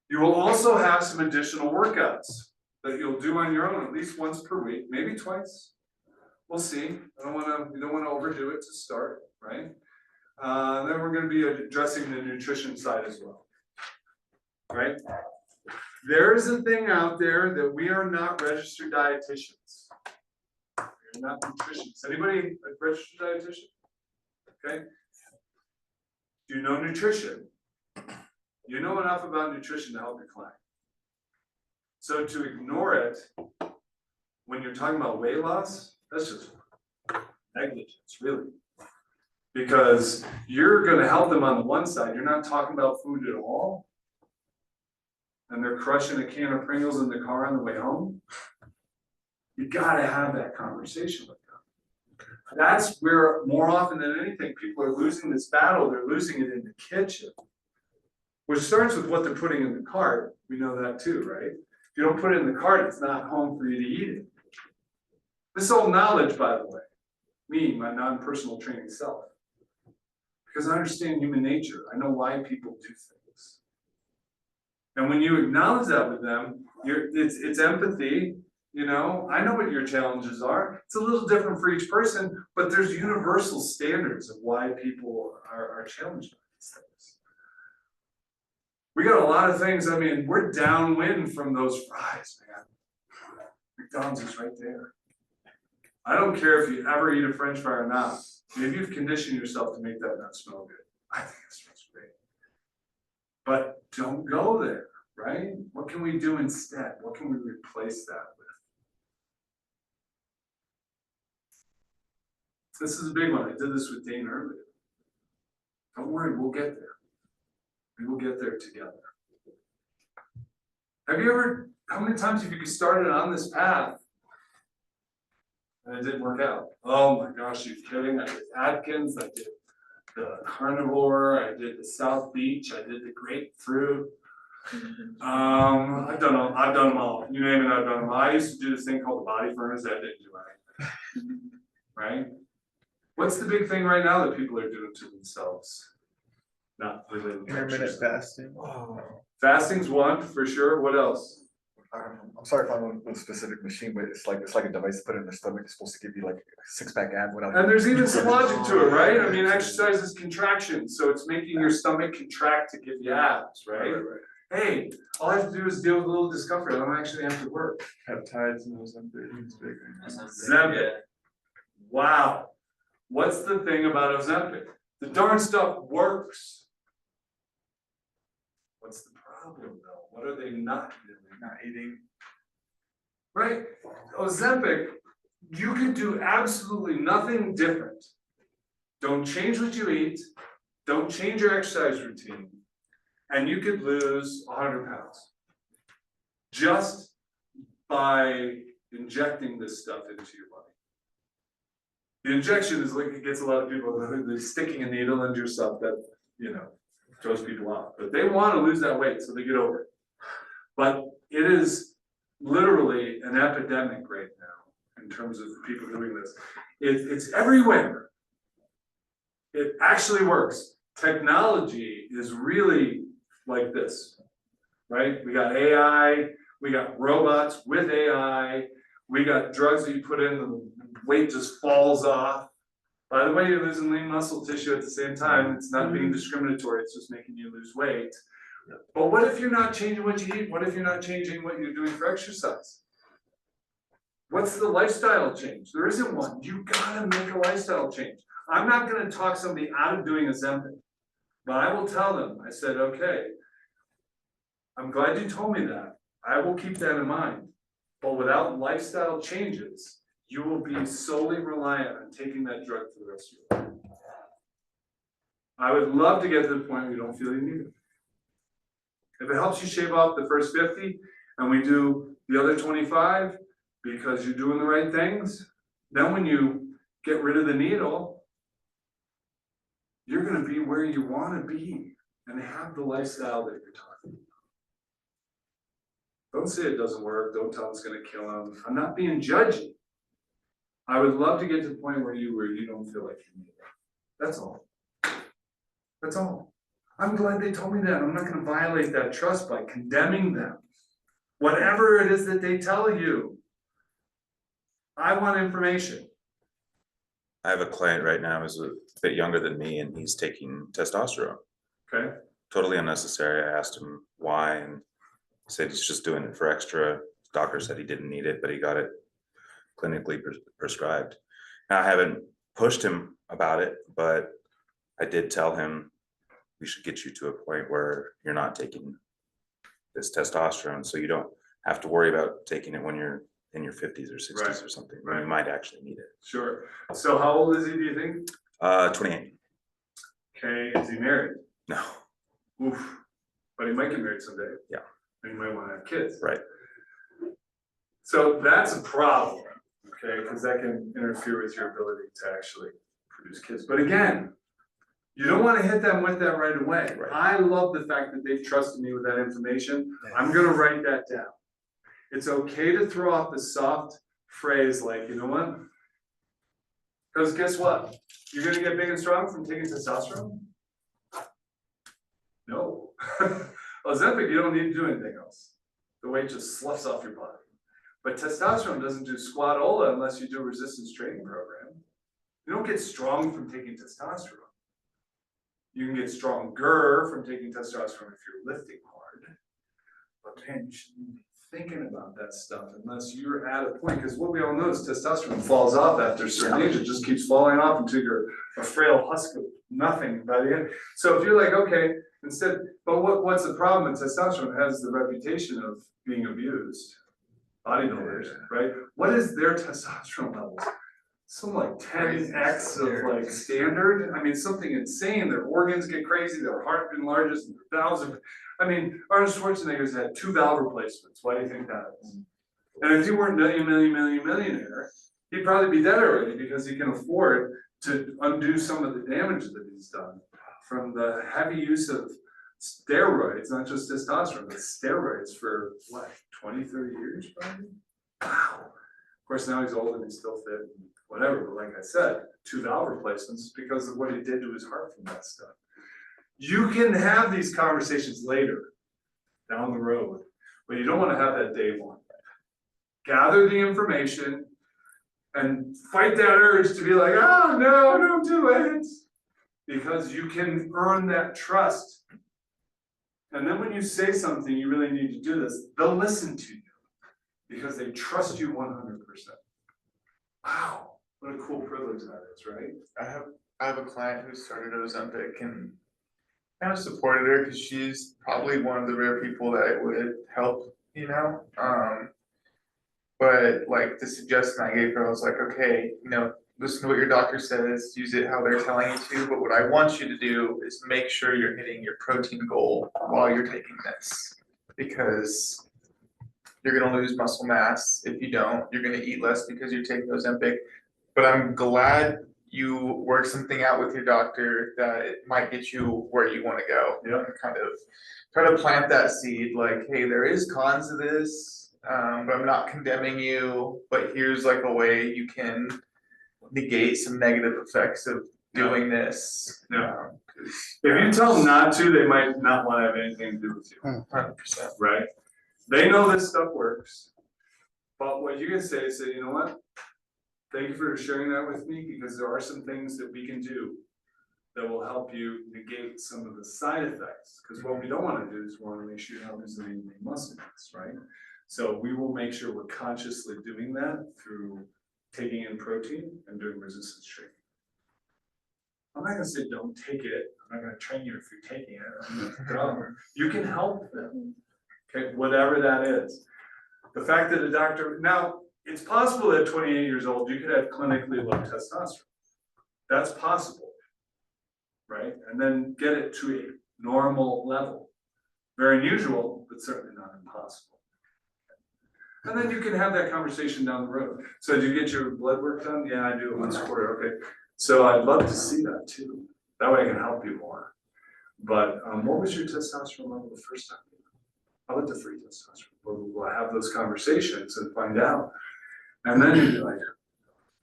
You will also have some additional workouts that you'll do on your own at least once per week, maybe twice. we'll see. We don't wanna overdo it to start, right? Then we're gonna be addressing the nutrition side as well. Right? There is a thing out there that we are not registered dietitians. We're not nutritionists. Anybody a registered dietitian? Okay? Do you know nutrition? You know enough about nutrition to help your client. So to ignore it when you're talking about weight loss, that's just negligence, really. Because you're gonna help them on the one side, you're not talking about food at all. And they're crushing a can of Pringles in the car on the way home. You gotta have that conversation with them. That's where, more often than anything, people are losing this battle, they're losing it in the kitchen. Which starts with what they're putting in the cart, we know that too, right? If you don't put it in the cart, it's not home for you to eat it. This is all knowledge, by the way. Me, my non-personal training self. Because I understand human nature, I know why people do things. And when you acknowledge that with them, it's empathy, you know, I know what your challenges are. It's a little different for each person, but there's universal standards of why people are challenged by these things. We got a lot of things, I mean, we're downwind from those fries, man. McDonald's is right there. I don't care if you ever eat a French fry or not. Maybe you've conditioned yourself to make that not smell good. I think it smells great. But don't go there, right? What can we do instead? What can we replace that with? This is a big one. I did this with Dane earlier. Don't worry, we'll get there. We will get there together. Have you ever, how many times have you started on this path and it didn't work out? Oh my gosh, you're kidding. I did Atkins, I did the carnivore, I did the South Beach, I did the grapefruit. I've done them all. You name it, I've done them all. I used to do this thing called the body furnace. I didn't do anything. Right? What's the big thing right now that people are doing to themselves? Not related to Intermittent exercise. fasting. Fasting's one for sure. What else? I'm sorry if I'm on a specific machine, but it's like a device to put in the stomach. It's supposed to give you like a six-pack ab without. And there's even some logic to it, right? I mean, exercise is contraction, so it's making your stomach contract to give you abs, right? Hey, all I have to do is deal with a little discomfort. I don't actually have to work. Peptides and those bigger. Ozempic. Wow. What's the thing about Ozempic? The darn stuff works. What's the problem though? What are they not doing? Not eating. Right? Ozempic, you could do absolutely nothing different. Don't change what you eat. Don't change your exercise routine. And you could lose 100 pounds. Just by injecting this stuff into your body. The injection is like, it gets a lot of people, they're sticking a needle into yourself that, you know, throws people off. But they want to lose that weight, so they get over it. But it is literally an epidemic right now in terms of people doing this. It's everywhere. It actually works. Technology is really like this, right? We got AI, we got robots with AI, we got drugs that you put in, the weight just falls off. By the way, you're losing lean muscle tissue at the same time. It's not being discriminatory, it's just making you lose weight. But what if you're not changing what you eat? What if you're not changing what you're doing for exercise? What's the lifestyle change? There isn't one. You gotta make a lifestyle change. I'm not gonna talk somebody out of doing Ozempic, but I will tell them, I said, okay, I'm glad you told me that. I will keep that in mind. But without lifestyle changes, you will be solely reliant on taking that drug for the rest of your life. I would love to get to the point where you don't feel you need it. If it helps you shave off the first 50 and we do the other 25 because you're doing the right things, then when you get rid of the needle, you're going to be where you want to be and have the lifestyle that you're talking about. Don't say it doesn't work. Don't tell them it's going to kill them. I'm not being judgy. I would love to get to the point where you don't feel like you need it. That's all. That's all. I'm glad they told me that. I'm not going to violate that trust by condemning them. Whatever it is that they tell you, I want information. I have a client right now who's a bit younger than me and he's taking testosterone. Okay, Totally unnecessary. I asked him why and he said he's just doing it for extra. Doctor said he didn't need it, but he got it clinically prescribed. Now, I haven't pushed him about it, but I did tell him we should get you to a point where you're not taking this testosterone, so you don't have to worry about taking it when you're in your 50s or 60s Right, or something. right. You might actually need it. sure. So how old is he, do you think? 28. Okay, is he married? No, Oof, but he might get married someday. Yeah. And he might wanna have kids. right. So that's a problem, okay, because that can interfere with your ability to actually produce kids. But again, you don't wanna hit them with that right away. Right. I love the fact that they've trusted me with that information. I'm gonna write that down. It's okay to throw off the soft phrase like, you know what? Because guess what? You're gonna get big and strong from taking testosterone? No. Ozempic, you don't need to do anything else. The weight just sloughs off your body. But testosterone doesn't do squat-ola unless you do a resistance training program. You don't get strong from taking testosterone. You can get stronger from taking testosterone if you're lifting hard. But man, you shouldn't be thinking about that stuff unless you're at a point, because what we all know is testosterone falls off after a certain age. It just keeps falling off until you're a frail husk of nothing by the end. So if you're like, okay, instead, but what's the problem? Testosterone has the reputation of being abused. Bodybuilders, right? What is their testosterone levels? Some like 10x of like standard. I mean, something insane. Their organs get crazy, their heart enlarges, and their valves are. I mean, Arnold Schwarzenegger's had 2 valve replacements. Why do you think that is? And if he weren't millionaire, he'd probably be dead already because he can afford to undo some of the damage that he's done from the heavy use of steroids, not just testosterone, but steroids for what, 20, 30 years probably? Wow. Of course, now he's old and he's still fit and whatever, but like I said, 2 valve replacements because of what he did to his heart from that stuff. You can have these conversations later, down the road, but you don't want to have that day one. Gather the information and fight that urge to be like, oh no, don't do it. Because you can earn that trust. And then when you say something, you really need to do this, they'll listen to you because they trust you 100%. Wow, what a cool privilege that is, right? I have a client who started Ozempic and kind of supported her because she's probably one of the rare people that it would help, you know? But like the suggestion I gave her, I was like, okay, you know, listen to what your doctor says, use it how they're telling you to, but what I want you to do is make sure you're hitting your protein goal while you're taking this. Because you're gonna lose muscle mass if you don't, you're gonna eat less because you're taking Ozempic. But I'm glad you work something out with your doctor that it might get you where you wanna go. Yeah. And kind of try to plant that seed, like, hey, there is cons to this, but I'm not condemning you, but here's like a way you can negate some negative effects of doing this. Yeah. If you tell them not to, they might not want to have anything to do with you. 100%. Right? They know this stuff works. But what you can say is, you know what? Thank you for sharing that with me because there are some things that we can do that will help you negate some of the side effects. Because what we don't want to do is we want to make sure you're not losing any muscle mass, right? So we will make sure we're consciously doing that through taking in protein and doing resistance training. I'm not gonna say don't take it, I'm not gonna train you if you're taking it. You can help them, okay, whatever that is. The fact that a doctor, now, it's possible at 28 years old, you could have clinically low testosterone. That's possible, right? And then get it to a normal level. Very unusual, but certainly not impossible. And then you can have that conversation down the road. So did you get your blood work done? Yeah, I do it once a quarter, okay. So I'd love to see that too. That way I can help you more. But what was your testosterone level the first time? How about the free testosterone? We'll have those conversations and find out. And then you'd be like,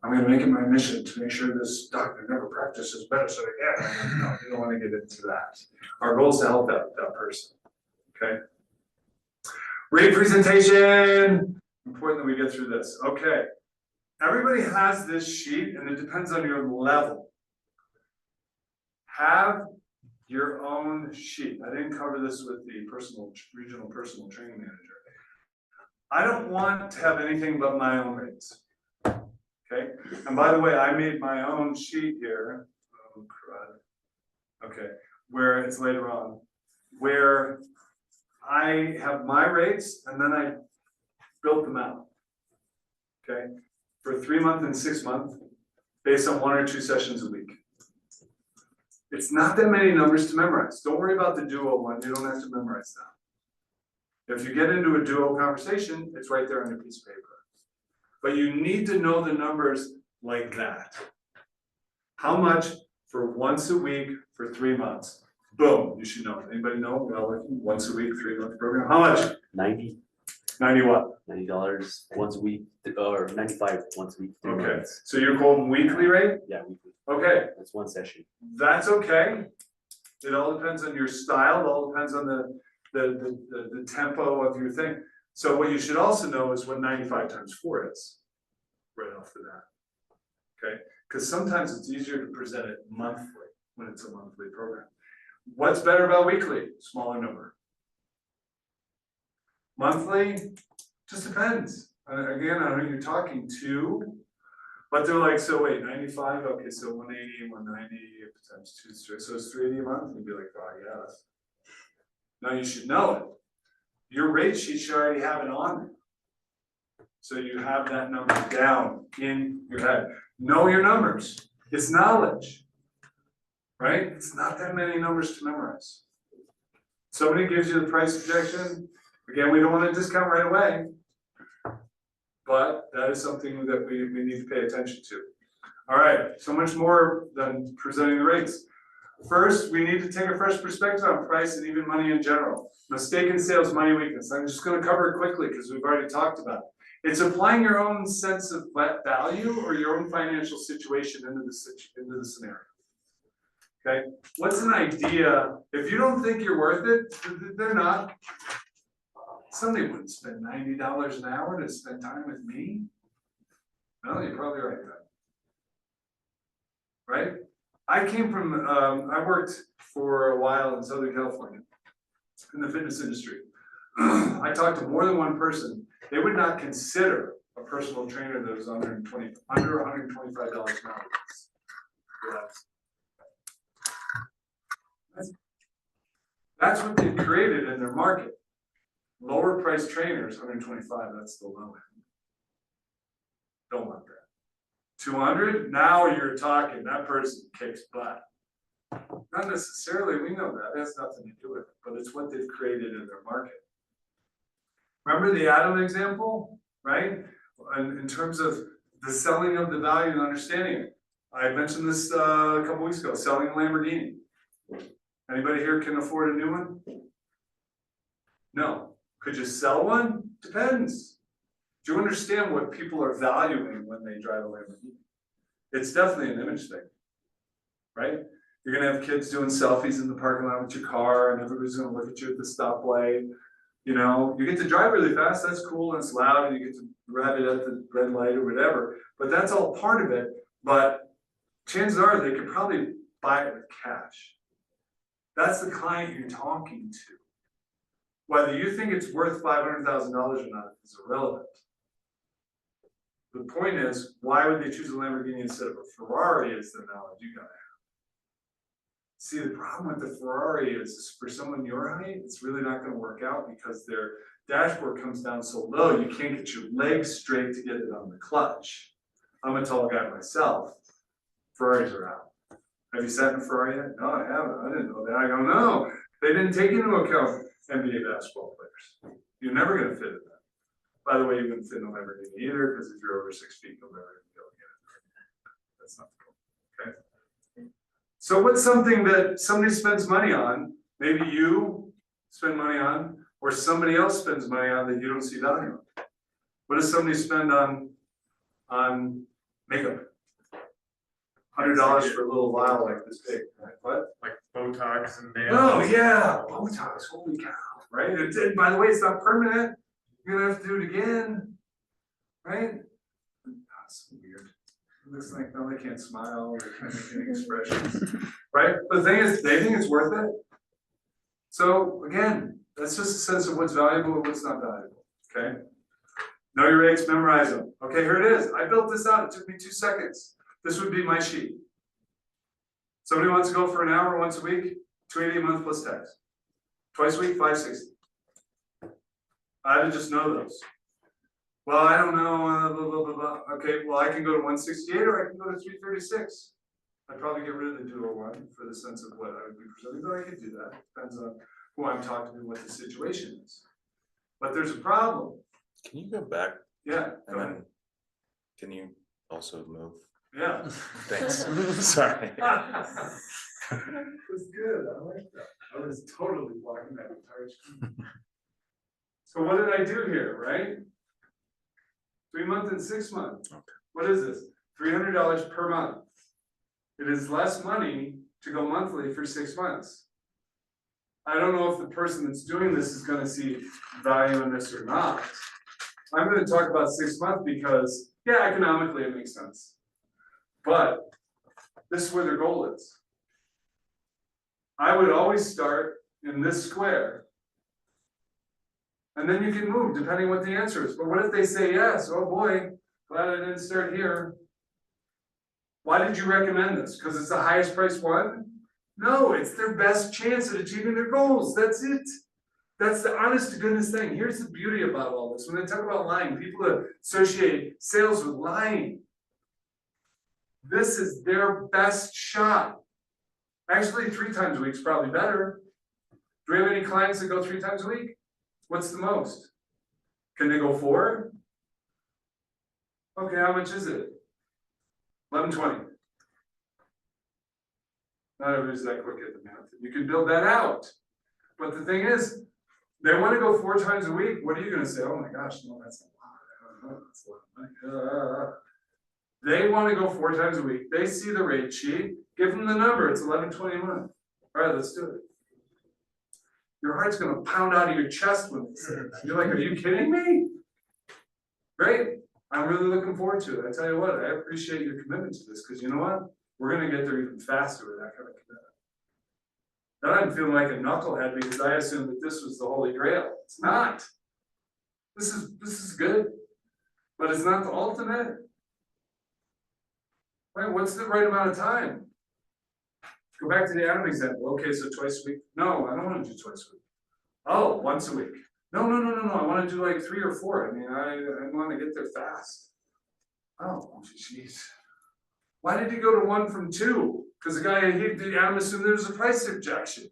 I'm gonna make it my mission to make sure this doctor never practices medicine again. No, you don't wanna get into that. Our goal is to help that person, okay? Great presentation. Important that we get through this. Okay. everybody has this sheet and it depends on your level. Have your own sheet. I didn't cover this with the regional personal training manager. I don't want to have anything but my own rates. Okay, and by the way, I made my own sheet here. Oh, crud. Okay, where it's later on, where I have my rates and then I built them out. Okay, for 3 month and 6 month, based on 1 or 2 sessions a week. It's not that many numbers to memorize. Don't worry about the duo one. You don't have to memorize that. If you get into a duo conversation, it's right there on your piece of paper. But you need to know the numbers like that. How much for once a week for 3 months? Boom, you should know. Anybody know? Well, once a week, 3 month program. How much? 90. 90 what? $90 once a week, or 95 once a week. 3 Okay, months. so you're quoting weekly rate? Yeah, weekly. Okay, That's one session. that's okay. It all depends on your style, it all depends on the tempo of your thing. So what you should also know is what 95 times 4 is, right off the bat. Okay, because sometimes it's easier to present it monthly when it's a monthly program. What's better about weekly? Smaller number. Monthly, just depends. Again, on who you're talking to. But they're like, so wait, 95, okay, so 180, 190 times 2, so it's 380 a month, and you'd be like, oh, yes. Now you should know it. Your rate sheet should already have it on there. So you have that number down in your head. Know your numbers. It's knowledge. Right? It's not that many numbers to memorize. Somebody gives you the price projection. Again, we don't want to discount right away. But that is something that we need to pay attention to. All right, so much more than presenting the rates. First, we need to take a fresh perspective on price and even money in general. Mistaken sales, money weakness. I'm just going to cover it quickly because we've already talked about it. It's applying your own sense of value or your own financial situation into the scenario. Okay, what's an idea? If you don't think you're worth it, they're not. Somebody wouldn't spend $90 an hour to spend time with me. No, you're probably right, right? I came from, I worked for a while in Southern California in the fitness industry. I talked to more than one person. They would not consider a personal trainer that was under $125 an hour. That's what they've created in their market. Lower price trainers, 125, that's the low end. Don't want that. 200, now you're talking, that person kicks butt. Not necessarily, we know that, it has nothing to do with it, but it's what they've created in their market. Remember the Adam example, right? In terms of the selling of the value and understanding it. I mentioned this a couple weeks ago, selling a Lamborghini. Anybody here can afford a new one? No. Could you sell one? Depends. Do you understand what people are valuing when they drive a Lamborghini? It's definitely an image thing, right? You're gonna have kids doing selfies in the parking lot with your car, and everybody's gonna look at you at the stoplight. You know, you get to drive really fast, that's cool, and it's loud, and you get to rev it at the red light or whatever, but that's all part of it. But chances are they could probably buy it with cash. That's the client you're talking to. Whether you think it's worth $500,000 or not is irrelevant. The point is, why would they choose a Lamborghini instead of a Ferrari is the knowledge you gotta have. See, the problem with the Ferrari is for someone your height, it's really not gonna work out because their dashboard comes down so low, you can't get your legs straight to get it on the clutch. I'm a tall guy myself. Ferraris are out. Have you sat in a Ferrari yet? No, I haven't. I didn't know that. I go, no, they didn't take into account NBA basketball players. You're never going to fit in that. By the way, you wouldn't fit in a Lamborghini either, because if you're over 6 feet, you'll never be able to get it. That's not the point. Okay. So what's something that somebody spends money on? Maybe you spend money on, or somebody else spends money on that you don't see value on. What does somebody spend on makeup? $100 for a little vial like this big, right? What? Like Botox and nails. Oh, yeah, Botox, holy cow, right? And by the way, it's not permanent. You're gonna have to do it again, right? That's weird. It looks like, no, they can't smile, they can't make any expressions, right? But the thing is, they think it's worth it. So again, that's just a sense of what's valuable and what's not valuable, okay? Know your rates, memorize them. Okay, here it is. I built this out. It took me 2 seconds. This would be my sheet. Somebody wants to go for an hour once a week, $280 a month plus tax. Twice a week, $560. I would just know those. Well, I don't know, blah, blah, blah, blah. Okay, well, I can go to 168 or I can go to 336. I'd probably get rid of the 201 for the sense of what I would be presenting, but I could do that. Depends on who I'm talking to, what the situation is. But there's a problem. Can you go back Yeah, and go ahead. then, can you also move? Yeah. Thanks, sorry. That's good, I like that. I was totally blocking that entire screen. So what did I do here, right? 3 month and 6 month. Okay. What is this? $300 per month. It is less money to go monthly for 6 months. I don't know if the person that's doing this is gonna see value in this or not. I'm gonna talk about 6 months because, yeah, economically it makes sense. But this is where their goal is. I would always start in this square. And then you can move depending what the answer is. But what if they say yes? Oh boy, glad I didn't start here. Why did you recommend this? Because it's the highest price one? No, it's their best chance at achieving their goals. That's it. That's the honest to goodness thing. Here's the beauty about all this. When they talk about lying, people associate sales with lying. This is their best shot. Actually, 3 times a week is probably better. Do we have any clients that go 3 times a week? What's the most? Can they go 4? Okay, how much is it? $11.20. Not everybody's that quick at the math. You can build that out. But the thing is, they want to go 4 times a week. What are you going to say? Oh my gosh, no, that's a lot. I don't know, that's a lot of money. They want to go 4 times a week. They see the rate sheet. Give them the number. It's $11.20 a month. All right, let's do it. Your heart's going to pound out of your chest when they say that. You're like, are you kidding me? Great. I'm really looking forward to it. I tell you what, I appreciate your commitment to this because you know what? We're going to get there even faster with that kind of commitment. Then I'm feeling like a knucklehead because I assumed that this was the Holy Grail. It's not. This is good, but it's not the ultimate. Right? What's the right amount of time? Go back to the Adam example. Okay, so twice a week. No, I don't want to do twice a week. Oh, once a week. No. I want to do like 3 or 4. I mean, I want to get there fast. Oh, jeez. Why did he go to 1 from 2? Because the Adam assumed there was a price objection.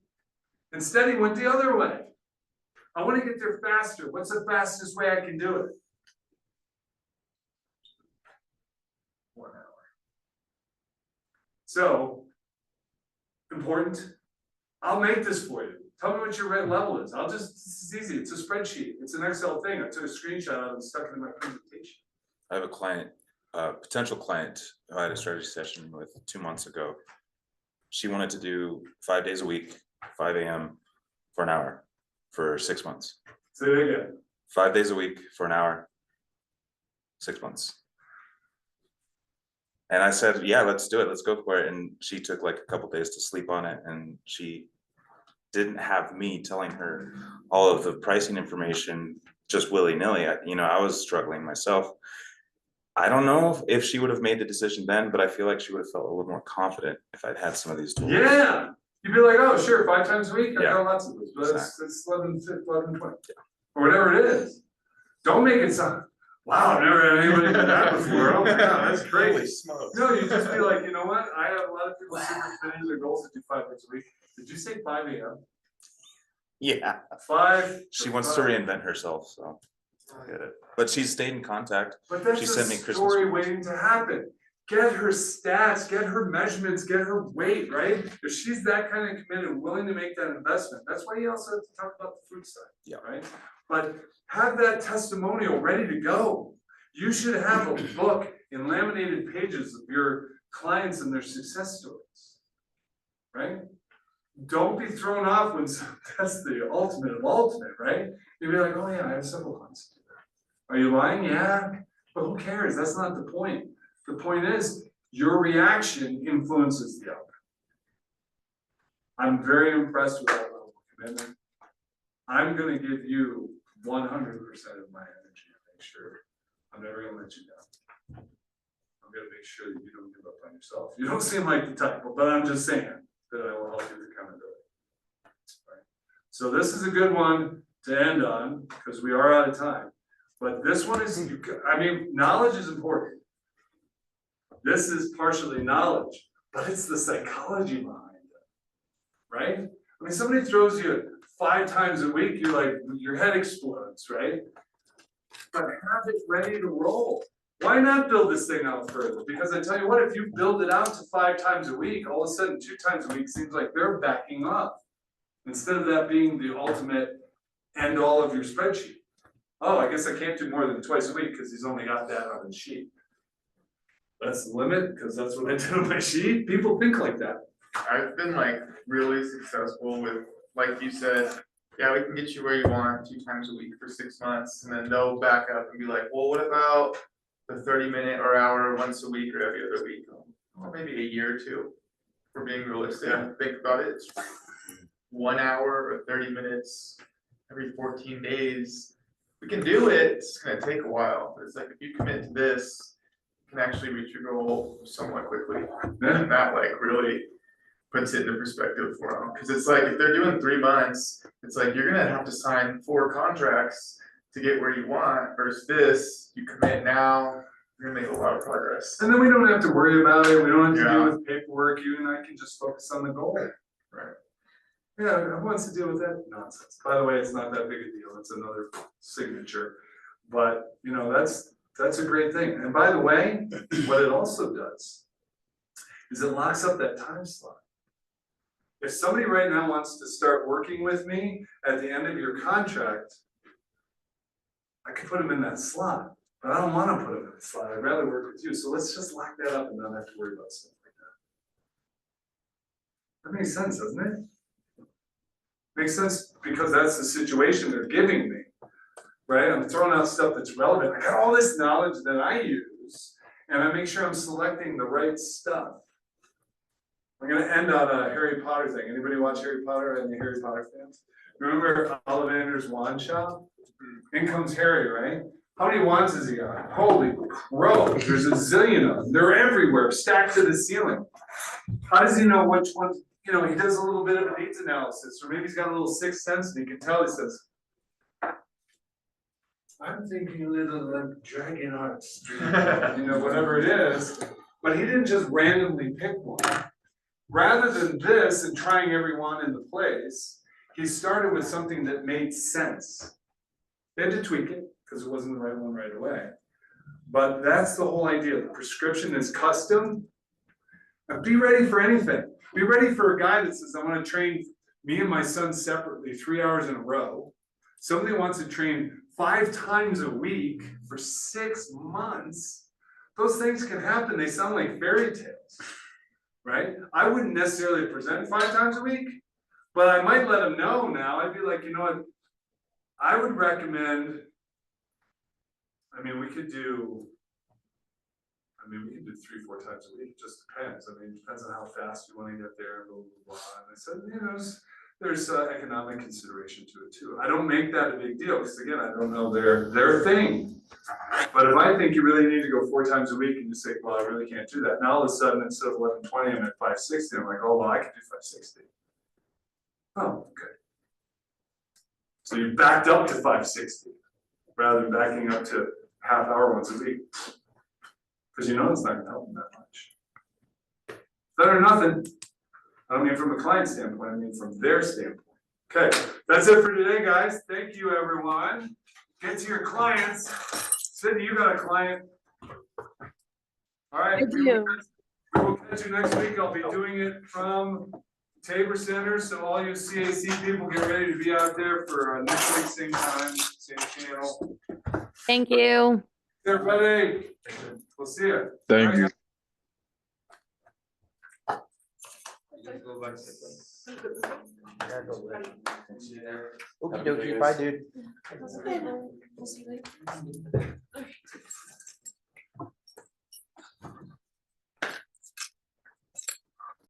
Instead, he went the other way. I want to get there faster. What's the fastest way I can do it? 1 hour. So, important. I'll make this for you. Tell me what your rate level is. This is easy. It's a spreadsheet. It's an Excel thing. I took a screenshot of it and stuck it in my presentation. I have a client, potential client who I had a strategy session with 2 months ago. She wanted to do 5 days a week, 5 a.m. for an hour for 6 months. Say it again. 5 days a week for an hour, 6 months. And I said, yeah, let's do it. Let's go for it. And she took like a couple days to sleep on it. And she didn't have me telling her all of the pricing information just willy-nilly. I was struggling myself. I don't know if she would have made the decision then, but I feel like she would have felt a little more confident if I'd had some of these tools. Yeah. You'd be like, oh, sure, 5 times a week. I Yeah. got lots of those, but it's 11:20 or whatever it is. Don't make it sound, wow, I've never had anybody do that before. Oh my God, that's crazy. Holy smokes. No, you just be like, you know what? I have a lot of people super committed their goals to do 5 days a week. Did you say 5 a.m.? Yeah. 5. She wants to reinvent herself, so I get it. But she's stayed in contact. But that's She a sent me Christmas story cards. waiting to happen. Get her stats, get her measurements, get her weight, right? If she's that kind of committed and willing to make that investment, that's why you also have to talk about the fruit side. Yeah. Right? But have that testimonial ready to go. You should have a book in laminated pages of your clients and their success stories. Right? Don't be thrown off when that's the ultimate of ultimate, right? You'll be like, oh yeah, I have several clients. Are you lying? Yeah. But who cares? That's not the point. The point is, your reaction influences the outcome. I'm very impressed with that level of commitment. I'm gonna give you 100% of my energy to make sure I'm never gonna let you down. I'm gonna make sure that you don't give up on yourself. You don't seem like the type, but I'm just saying that I will help you with accountability. Right. So this is a good one to end on, because we are out of time. But this one is, I mean, knowledge is important. This is partially knowledge, but it's the psychology behind it, right? I mean, somebody throws you 5 times a week, you're like, your head explodes, right? But have it ready to roll. Why not build this thing out further? Because I tell you what, if you build it out to 5 times a week, all of a sudden 2 times a week seems like they're backing up. Instead of that being the ultimate end all of your spreadsheet. Oh, I guess I can't do more than twice a week because he's only got that on his sheet. That's the limit, because that's what I did on my sheet. People think like that. I've been like really successful with, like you said, yeah, we can get you where you want 2 times a week for 6 months, and then they'll back up and be like, well, what about the 30-minute or hour once a week or every other week? Well, maybe a year or 2, for being realistic. Think about it, it's 1 hour or 30 minutes every 14 days. We can do it, it's gonna take a while, but it's like, if you commit to this, you can actually reach your goal somewhat quickly. And that like really puts it into perspective for them, because it's like, if they're doing 3 months, it's like, you're gonna have to sign 4 contracts to get where you want, versus this, you commit now, you're gonna make a lot of progress. And then we don't have to worry about it, we don't have to deal with paperwork, you and I can just focus on the goal. Right. Yeah, who wants to deal with that nonsense? By the way, it's not that big a deal, it's another signature. But, you know, that's a great thing. And by the way, what it also does is it locks up that time slot. If somebody right now wants to start working with me at the end of your contract, I could put them in that slot, but I don't want to put them in that slot. I'd rather work with you. So let's just lock that up and not have to worry about stuff like that. That makes sense, doesn't it? Makes sense because that's the situation they're giving me, right? I'm throwing out stuff that's relevant. I got all this knowledge that I use, and I make sure I'm selecting the right stuff. I'm gonna end on a Harry Potter thing. Anybody watch Harry Potter? Any Harry Potter fans? Remember Ollivander's wand shop? In comes Harry, right? How many wands has he got? Holy crow, there's a zillion of them. They're everywhere, stacked to the ceiling. How does he know which ones? You know, he does a little bit of a needs analysis, or maybe he's got a little sixth sense and he can tell, he says, I'm thinking a little like Dragon Hearts, you know, whatever it is. But he didn't just randomly pick one. Rather than this and trying every one into place, he started with something that made sense. They had to tweak it because it wasn't the right one right away. But that's the whole idea. The prescription is custom. Now be ready for anything. Be ready for a guy that says, I want to train me and my son separately 3 hours in a row. Somebody wants to train 5 times a week for 6 months. Those things can happen. They sound like fairy tales, right? I wouldn't necessarily present 5 times a week, but I might let them know now. I'd be like, you know what? I would recommend, we could do 3-4 times a week, it just depends. It depends on how fast you want to get there, blah, blah, blah. And I said, you know, there's economic consideration to it too. I don't make that a big deal, because again, I don't know their thing. But if I think you really need to go 4 times a week and you say, well, I really can't do that. Now all of a sudden, instead of 1120, I'm at 560. I'm like, oh, well, I can do 560. Oh, okay. So you backed up to 560 rather than backing up to half hour once a week. Because you know it's not gonna help them that much. Better than nothing. I don't mean from a client standpoint, I mean from their standpoint. Okay, that's it for today, guys. Thank you, everyone. Get to your clients. Sydney, you got a client. All right, we will catch you next week. I'll be doing it from Tabor Center, so all you CAC people get ready to be out there for next week, same time, same channel. Thank you. Everybody, we'll see you. Thank you. Okie dokie, bye dude.